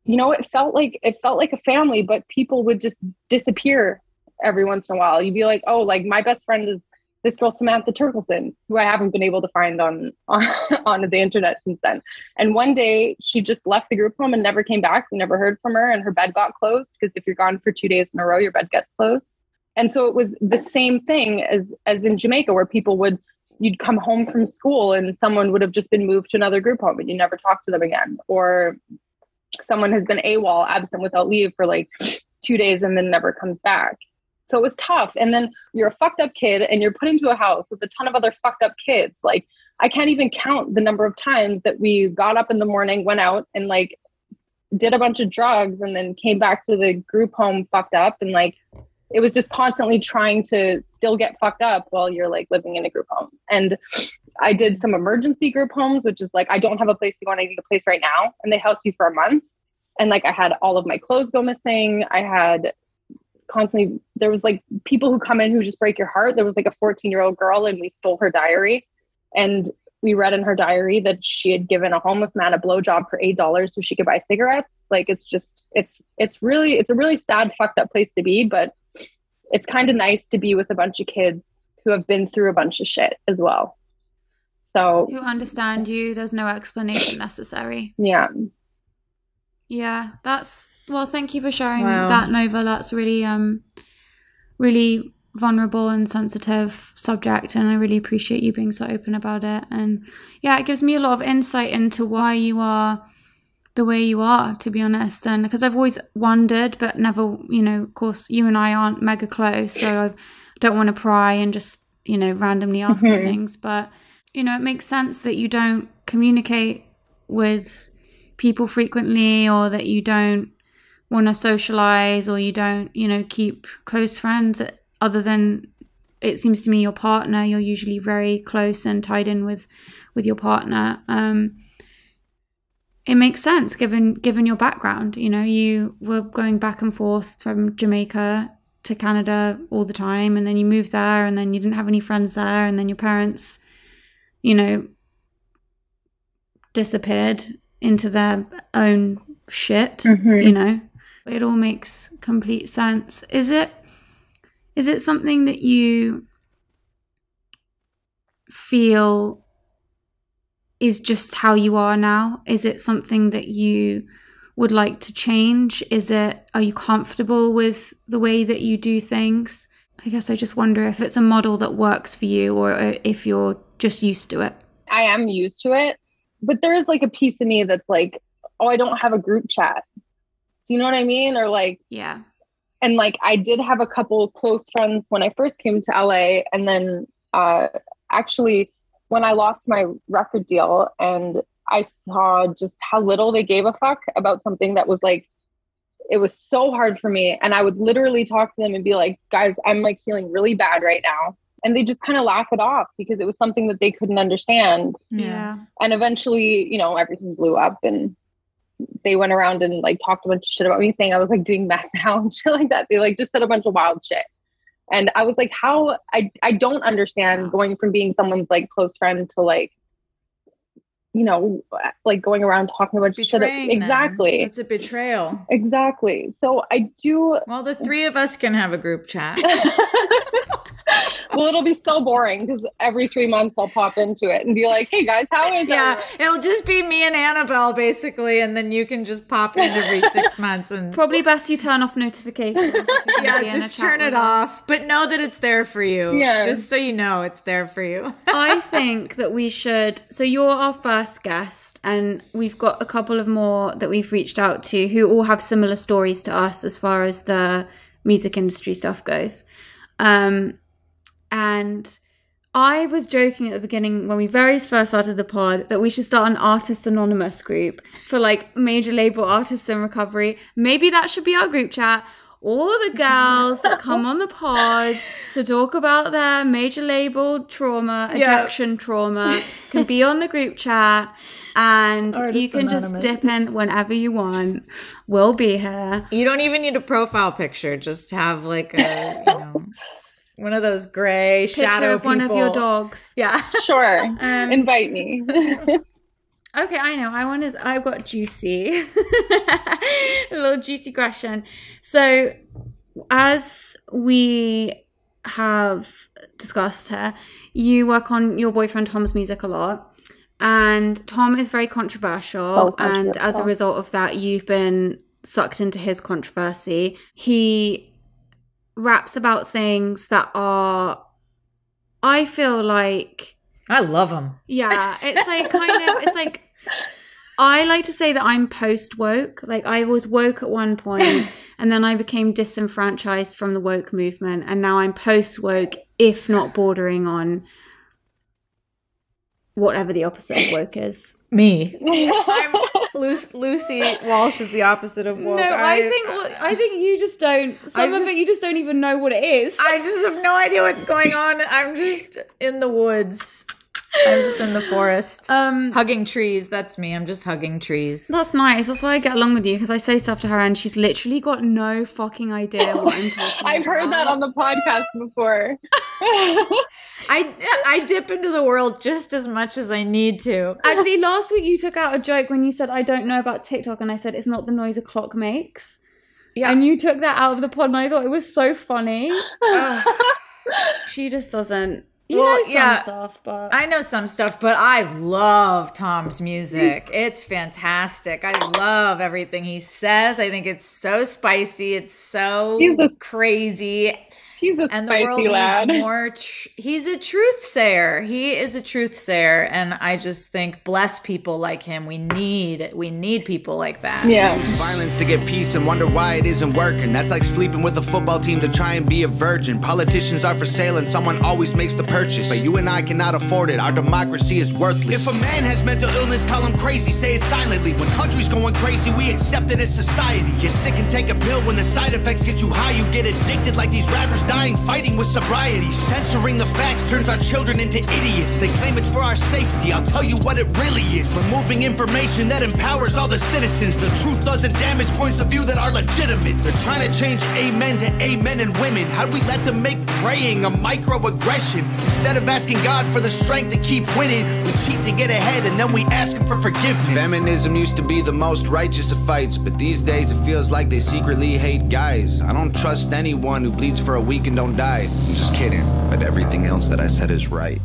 you know, it felt like a family, but people would just disappear every once in a while. You'd be like, oh, like my best friend is this girl, Samantha Turkleson, who I haven't been able to find on the internet since then. And one day she just left the group home and never came back. We never heard from her, and her bed got closed, because if you're gone for 2 days in a row, your bed gets closed. And so it was the same thing as in Jamaica, where people would you'd come home from school and someone would have just been moved to another group home and you never talk to them again. Or someone has been AWOL, absent without leave, for like 2 days and then never comes back. So it was tough. And then you're a fucked up kid and you're put into a house with a ton of other fucked up kids. Like, I can't even count the number of times that we got up in the morning, went out and like did a bunch of drugs and then came back to the group home fucked up. And like, it was just constantly trying to still get fucked up while you're like living in a group home. And I did some emergency group homes, which is like, I don't have a place to go and I need a place right now. And they house you for a month. And like, I had all of my clothes go missing. I had constantly, there was like people who come in who just break your heart. There was like a 14-year-old girl and we stole her diary. And we read in her diary that she had given a homeless man a blowjob for $8 so she could buy cigarettes. Like, it's just, it's a really sad, fucked up place to be, but it's kind of nice to be with a bunch of kids who have been through a bunch of shit as well. So who understand you. There's no explanation necessary. Yeah. Yeah, thank you for sharing that, Nova. That's really, really vulnerable and sensitive subject, and I really appreciate you being so open about it. And yeah, it gives me a lot of insight into why you are the way you are, to be honest. And because I've always wondered, but never, of course, you and I aren't mega close, so I don't want to pry and just, randomly ask you things. But, it makes sense that you don't communicate with people frequently, or that you don't want to socialize, or you don't, keep close friends other than, it seems to me, your partner. You're usually very close and tied in with your partner. It makes sense given your background. You were going back and forth from Jamaica to Canada all the time, and then you moved there, and then you didn't have any friends there, and then your parents, disappeared into their own shit. It all makes complete sense. Is it something that you feel is just how you are now? Is it something that you would like to change? Are you comfortable with the way that you do things? I guess I just wonder if it's a model that works for you, or if you're just used to it. I am used to it, but there is like a piece of me that's like, oh, I don't have a group chat. Do you know what I mean? Or like, yeah. And like, I did have a couple close friends when I first came to LA. And then actually, when I lost my record deal and I saw just how little they gave a fuck about something that was like, it was so hard for me. And I would literally talk to them and be like, guys, I'm like feeling really bad right now. And they just kind of laugh it off because it was something that they couldn't understand. Yeah. And eventually, everything blew up and they went around and like talked a bunch of shit about me, saying I was like doing meth now and shit like that. They like just said a bunch of wild shit. And I was like, how I don't understand going from being someone's like close friend to like, like going around talking about shit. Exactly. It's a betrayal. Exactly. So I do. Well, the three of us can have a group chat. Well, it'll be so boring because every 3 months I'll pop into it and be like, hey guys, how is it? Yeah, it'll just be me and Annabel basically, and then you can just pop in every 6 months. And probably best you turn off notifications. Yeah, just turn it off, but know that it's there for you. Yeah. Just so you know it's there for you. I think that we should, so you're our first guest, and we've got a couple of more that we've reached out to who all have similar stories to us as far as the music industry stuff goes. And I was joking at the beginning when we very first started the pod that we should start an Artists Anonymous group for like major label artists in recovery. Maybe that should be our group chat. All the girls that come on the pod to talk about their major label trauma, ejection trauma, can be on the group chat. And Artists you can Anonymous. Just dip in whenever you want. We'll be here. You don't even need a profile picture. Just have like a, one of those gray picture shadow of one people. Of your dogs. Yeah. Sure. Invite me. Okay, I know. I've got juicy. A little juicy question. So, as we have discussed here, you work on your boyfriend Tom's music a lot. And Tom is very controversial. And as a result of that, you've been sucked into his controversy. He raps about things that are, I feel like, I love them. Yeah, it's like it's like, I like to say that I'm post woke. Like, I was woke at one point and then I became disenfranchised from the woke movement, and now I'm post woke, if not bordering on whatever the opposite of woke is. Me. Lucy Walsh is the opposite of woke. No, I think you just don't. You just don't even know what it is. I just have no idea what's going on. I'm just in the woods. I'm just in the forest. Hugging trees. That's me. I'm just hugging trees. That's nice. That's why I get along with you, because I say stuff to her and she's literally got no fucking idea what I'm talking about. I've heard that on the podcast before. I dip into the world just as much as I need to. Actually, last week you took out a joke when you said, I don't know about TikTok, and I said, it's not the noise a clock makes. Yeah. And you took that out of the pod, and I thought it was so funny. She just doesn't. You know some stuff, but I know some stuff, but I love Tom's music. It's fantastic. I love everything he says. I think it's so spicy. It's so crazy. He's a and spicy the world lad. Needs more. He's a truth sayer. He is a truth sayer, and I just think bless people like him. We need people like that. Yeah. Use violence to get peace and wonder why it isn't working. That's like sleeping with a football team to try and be a virgin. Politicians are for sale and someone always makes the purchase, but you and I cannot afford it. Our democracy is worthless. If a man has mental illness, call him crazy. Say it silently. When country's going crazy, we accept it as society. Get sick and take a pill. When the side effects get you high, you get addicted like these rappers dying fighting with sobriety. Censoring the facts turns our children into idiots. They claim it's for our safety. I'll tell you what it really is. Removing information that empowers all the citizens. The truth doesn't damage points of view that are legitimate. They're trying to change amen to amen and women. How'd we let them make praying a microaggression? Instead of asking God for the strength to keep winning, we cheat to get ahead and then we ask him for forgiveness. Feminism used to be the most righteous of fights, but these days it feels like they secretly hate guys. I don't trust anyone who bleeds for a week and don't die. I'm just kidding, but everything else that I said is right.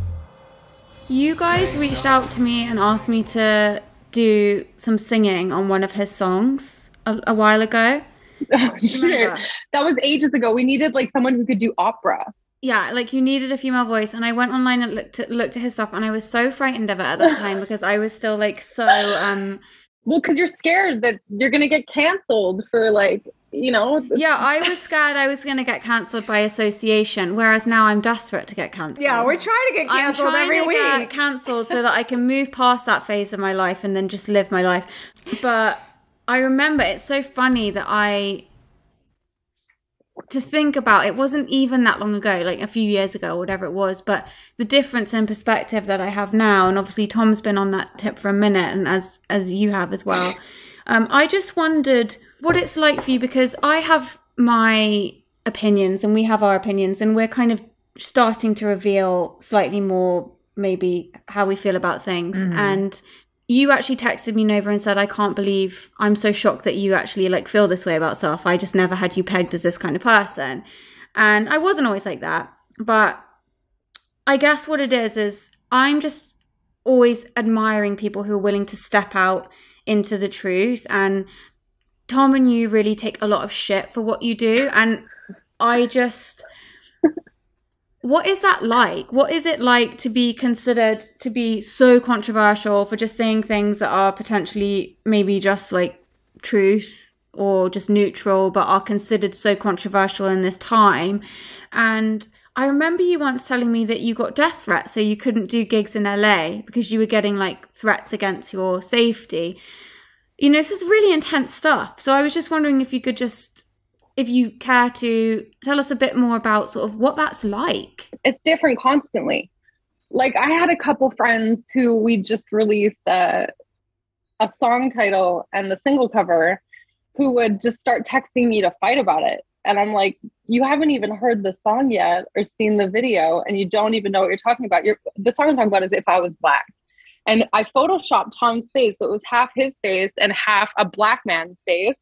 You guys reached out to me and asked me to do some singing on one of his songs a while ago. Oh, shit. That was ages ago. We needed like someone who could do opera. Yeah, like you needed a female voice, and I went online and looked at his stuff, and I was so frightened of it at the time because I was still like so well, because you're scared that you're gonna get canceled for like, you know. Yeah, I was scared I was gonna get canceled by association, whereas now I'm desperate to get canceled. Yeah, we're trying to get canceled every week. Get canceled so that I can move past that phase of my life and then just live my life. But I remember it's so funny that to think about, it wasn't even that long ago, like a few years ago or whatever it was, but the difference in perspective that I have now, and obviously Tom's been on that tip for a minute, and as you have as well. I just wondered what it's like for you, because I have my opinions and we have our opinions, and we're kind of starting to reveal slightly more maybe how we feel about things. Mm-hmm. And you actually texted me over and said, I can't believe, I'm so shocked that you actually like feel this way about stuff. I just never had you pegged as this kind of person. And I wasn't always like that. But I guess what it is I'm just always admiring people who are willing to step out into the truth. And Tom and you really take a lot of shit for what you do. And I just... What is that like? What is it like to be considered to be so controversial for just saying things that are potentially maybe just like truth or just neutral, but are considered so controversial in this time? And I remember you once telling me that you got death threats, so you couldn't do gigs in LA because you were getting like threats against your safety. You know, this is really intense stuff. So I was just wondering if you could just... if you care to tell us a bit more about sort of what that's like. It's different constantly. Like I had a couple friends who we just released a song title and the single cover who would just start texting me to fight about it. And I'm like, you haven't even heard the song yet or seen the video, and you don't even know what you're talking about. The song I'm talking about is If I Was Black. And I photoshopped Tom's face. So it was half his face and half a black man's face.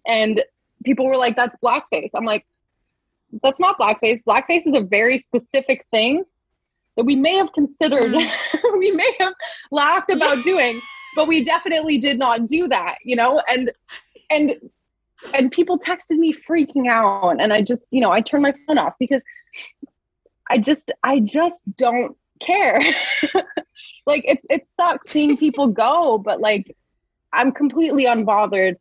And people were like, that's blackface. I'm like, that's not blackface. Blackface is a very specific thing that we may have considered, we may have laughed about doing, but we definitely did not do that, you know? And people texted me freaking out. And I just, you know, I turned my phone off because I just don't care. Like it sucks seeing people go, but like I'm completely unbothered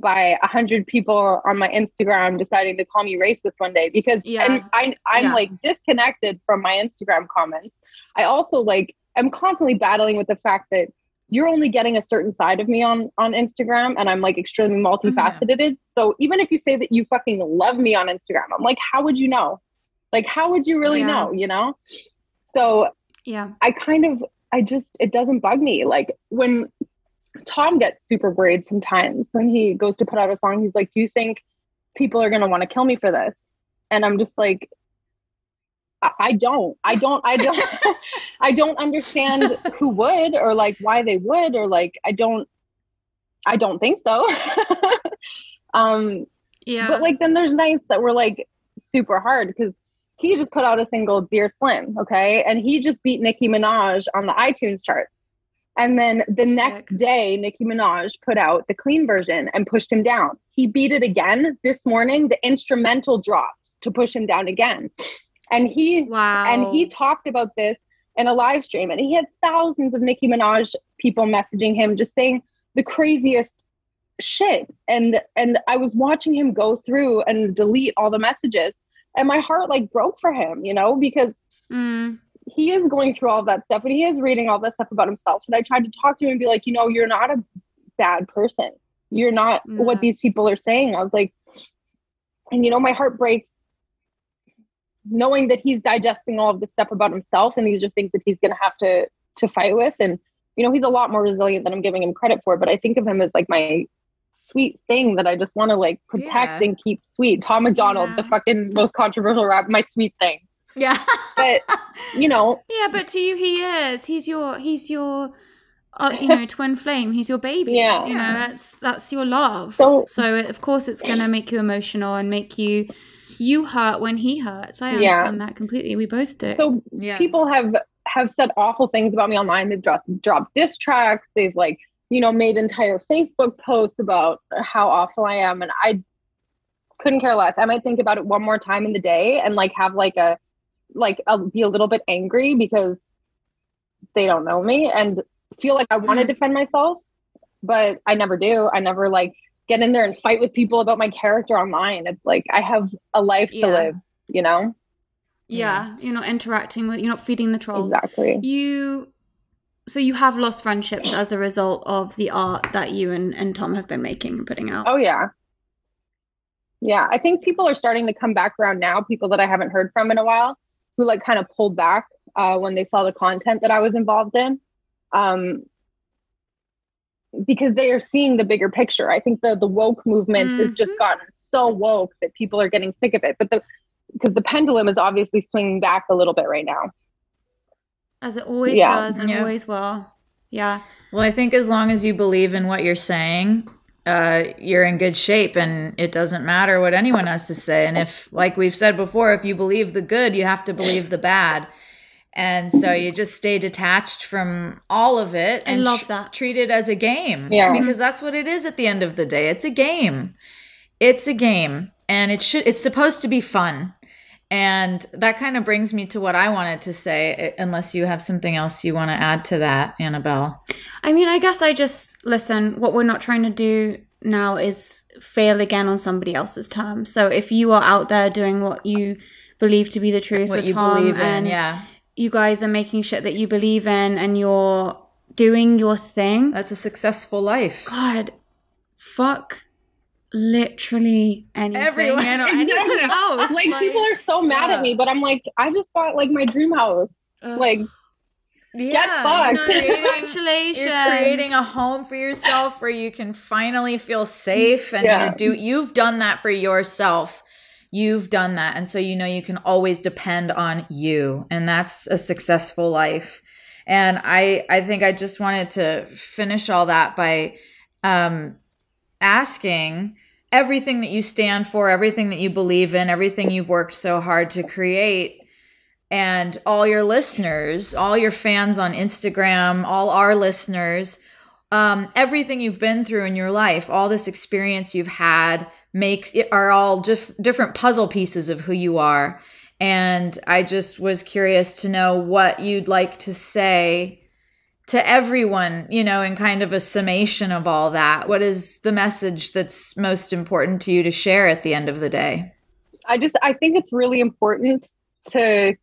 by 100 people on my Instagram deciding to call me racist one day because and I'm like disconnected from my Instagram comments. I also like I'm constantly battling with the fact that you're only getting a certain side of me on Instagram, and I'm like extremely multifaceted. Mm-hmm. So even if you say that you fucking love me on Instagram, I'm like, how would you know? Like, how would you really know, you know? So it doesn't bug me. Like when Tom gets super worried sometimes when he goes to put out a song, he's like, do you think people are going to want to kill me for this? And I'm just like, I don't I don't understand who would, or like why they would, or like, I don't think so. But like, then there's nights that were like super hard because he just put out a single, Dear Slim. Okay. And he just beat Nicki Minaj on the iTunes charts. And then the next day, Nicki Minaj put out the clean version and pushed him down. He beat it again this morning. The instrumental dropped to push him down again. And he talked about this in a live stream, and he had thousands of Nicki Minaj people messaging him, just saying the craziest shit. And I was watching him go through and delete all the messages, and my heart like broke for him, you know, because he is going through all of that stuff, and he is reading all that stuff about himself. And I tried to talk to him and be like, you know, you're not a bad person. You're not what these people are saying. I was like, and you know, my heart breaks knowing that he's digesting all of this stuff about himself, and these are things that he's going to have to fight with. And, you know, he's a lot more resilient than I'm giving him credit for, but I think of him as like my sweet thing that I just want to like protect and keep sweet. Tom McDonald, the fucking most controversial rap, my sweet thing. Yeah. But, you know. Yeah, but to you, he is. He's your you know, twin flame. He's your baby. Yeah. You know, that's your love. So of course it's going to make you emotional and make you hurt when he hurts. I understand that completely. We both do. So people have said awful things about me online. They've dropped diss tracks. They've like, you know, made entire Facebook posts about how awful I am. And I couldn't care less. I might think about it one more time in the day and like have I'll be a little bit angry because they don't know me and feel like I want to defend myself, but I never do. I never like get in there and fight with people about my character online. It's like, I have a life to live, you know? Yeah. You're not interacting with, you're not feeding the trolls. Exactly. So you have lost friendships as a result of the art that you and Tom have been making and putting out. Oh yeah. Yeah. I think people are starting to come back around now. People that I haven't heard from in a while who like kind of pulled back when they saw the content that I was involved in. Because they are seeing the bigger picture. I think the woke movement has just gotten so woke that people are getting sick of it. But because the pendulum is obviously swinging back a little bit right now. As it always does and always will. Yeah. Well, I think as long as you believe in what you're saying, you're in good shape, and it doesn't matter what anyone has to say. And if, like we've said before, if you believe the good, you have to believe the bad. And so you just stay detached from all of it and treat it as a game. Yeah. Because that's what it is at the end of the day. It's a game. It's a game. And it's supposed to be fun. And that kind of brings me to what I wanted to say, unless you have something else you want to add to that, Annabelle. I mean, I guess listen, what we're not trying to do now is fail again on somebody else's terms. So if you are out there doing what you believe to be the truth with Tom, you guys are making shit that you believe in and you're doing your thing. That's a successful life. God, fuck literally anything. Everyone. Anything else. Like people are so mad at me, but I'm like, I just bought like my dream house. Like, get fucked. Congratulations. You're creating a home for yourself where you can finally feel safe, and you've done that for yourself. You've done that. And so, you know, you can always depend on you. And that's a successful life. And I think I just wanted to finish all that by asking everything that you stand for, everything that you believe in, everything you've worked so hard to create, and all your listeners, all your fans on Instagram, all our listeners, everything you've been through in your life, all this experience you've had are all just different puzzle pieces of who you are. And I just was curious to know what you'd like to say to everyone, you know, in kind of a summation of all that. What is the message that's most important to you to share at the end of the day? I think it's really important to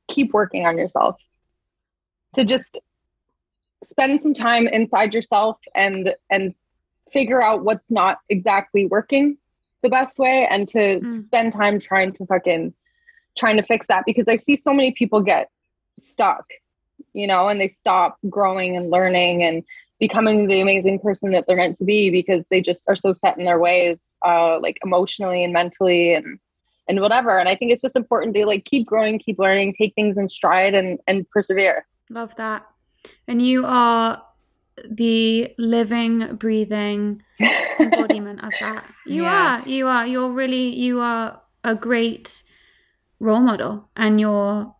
keep working on yourself, to just spend some time inside yourself and figure out what's not exactly working the best way, and to spend time trying to fix that, because I see so many people get stuck, you know, and they stop growing and learning and becoming the amazing person that they're meant to be, because they just are so set in their ways, like emotionally and mentally and whatever. And I think it's just important to like keep growing, keep learning, take things in stride and persevere. Love that. And you are the living, breathing embodiment of that. You are. You are a great role model, and you're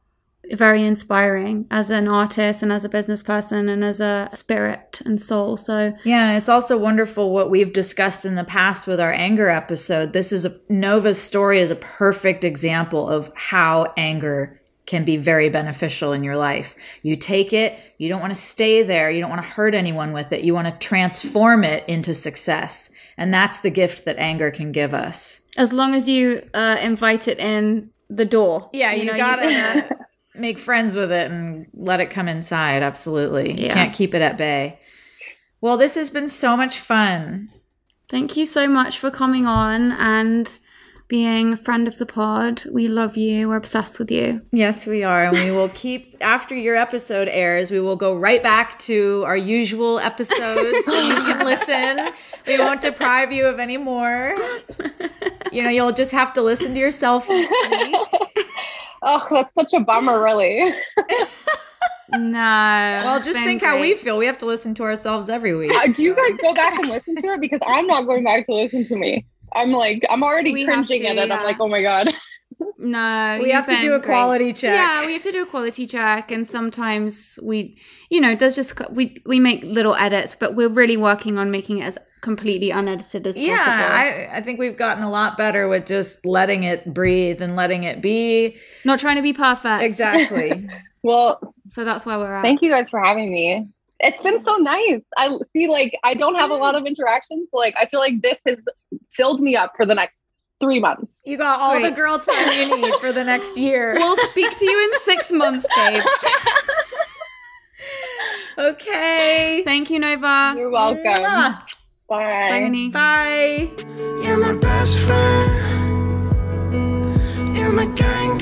very inspiring as an artist and as a business person and as a spirit and soul. So yeah, and it's also wonderful what we've discussed in the past with our anger episode. Nova's story is a perfect example of how anger can be very beneficial in your life. You take it, you don't want to stay there, you don't want to hurt anyone with it, you want to transform it into success. And that's the gift that anger can give us. As long as you invite it in the door. Yeah, you gotta make friends with it and let it come inside. Absolutely. Yeah. You can't keep it at bay. Well, this has been so much fun. Thank you so much for coming on and being a friend of the pod. We love you. We're obsessed with you. Yes, we are. And we will keep, after your episode airs, we will go right back to our usual episodes and you can listen. We won't deprive you of any more. You know, you'll just have to listen to yourself next week. Oh, that's such a bummer, really. No. Well, just think how we feel. We have to listen to ourselves every week. Do you guys go back and listen to it? Because I'm not going back to listen to me. I'm already cringing at it. Yeah. I'm like, oh my God. No, we have to do a quality check. Yeah, we have to do a quality check. And sometimes we make little edits, but we're really working on making it as completely unedited as possible. Yeah, I think we've gotten a lot better with just letting it breathe and letting it be. Not trying to be perfect. Exactly. Well, so that's where we're at. Thank you guys for having me. It's been so nice. I see, like, I don't have a lot of interactions. So, like, I feel like this has filled me up for the next 3 months. You got all the girl time you need for the next year. We'll speak to you in 6 months, babe. Okay. Thank you, Nova. You're welcome. Mwah. Bye. Bye, honey. Bye. You're my best friend. You're my gang.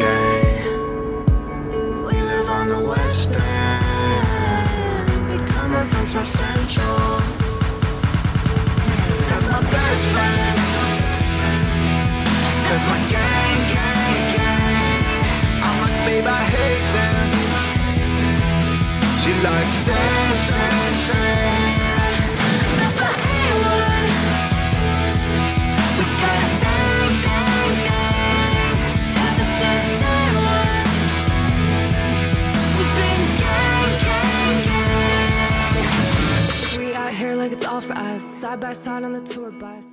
We live on the west end. Become my friends from Central. That's my best friend. That's my gang. I'm like, babe, I hate them. She likes say. That's my A1. We got a gang. Ever since day one. We've been gang. We out here like it's all for us. Side by side on the tour bus.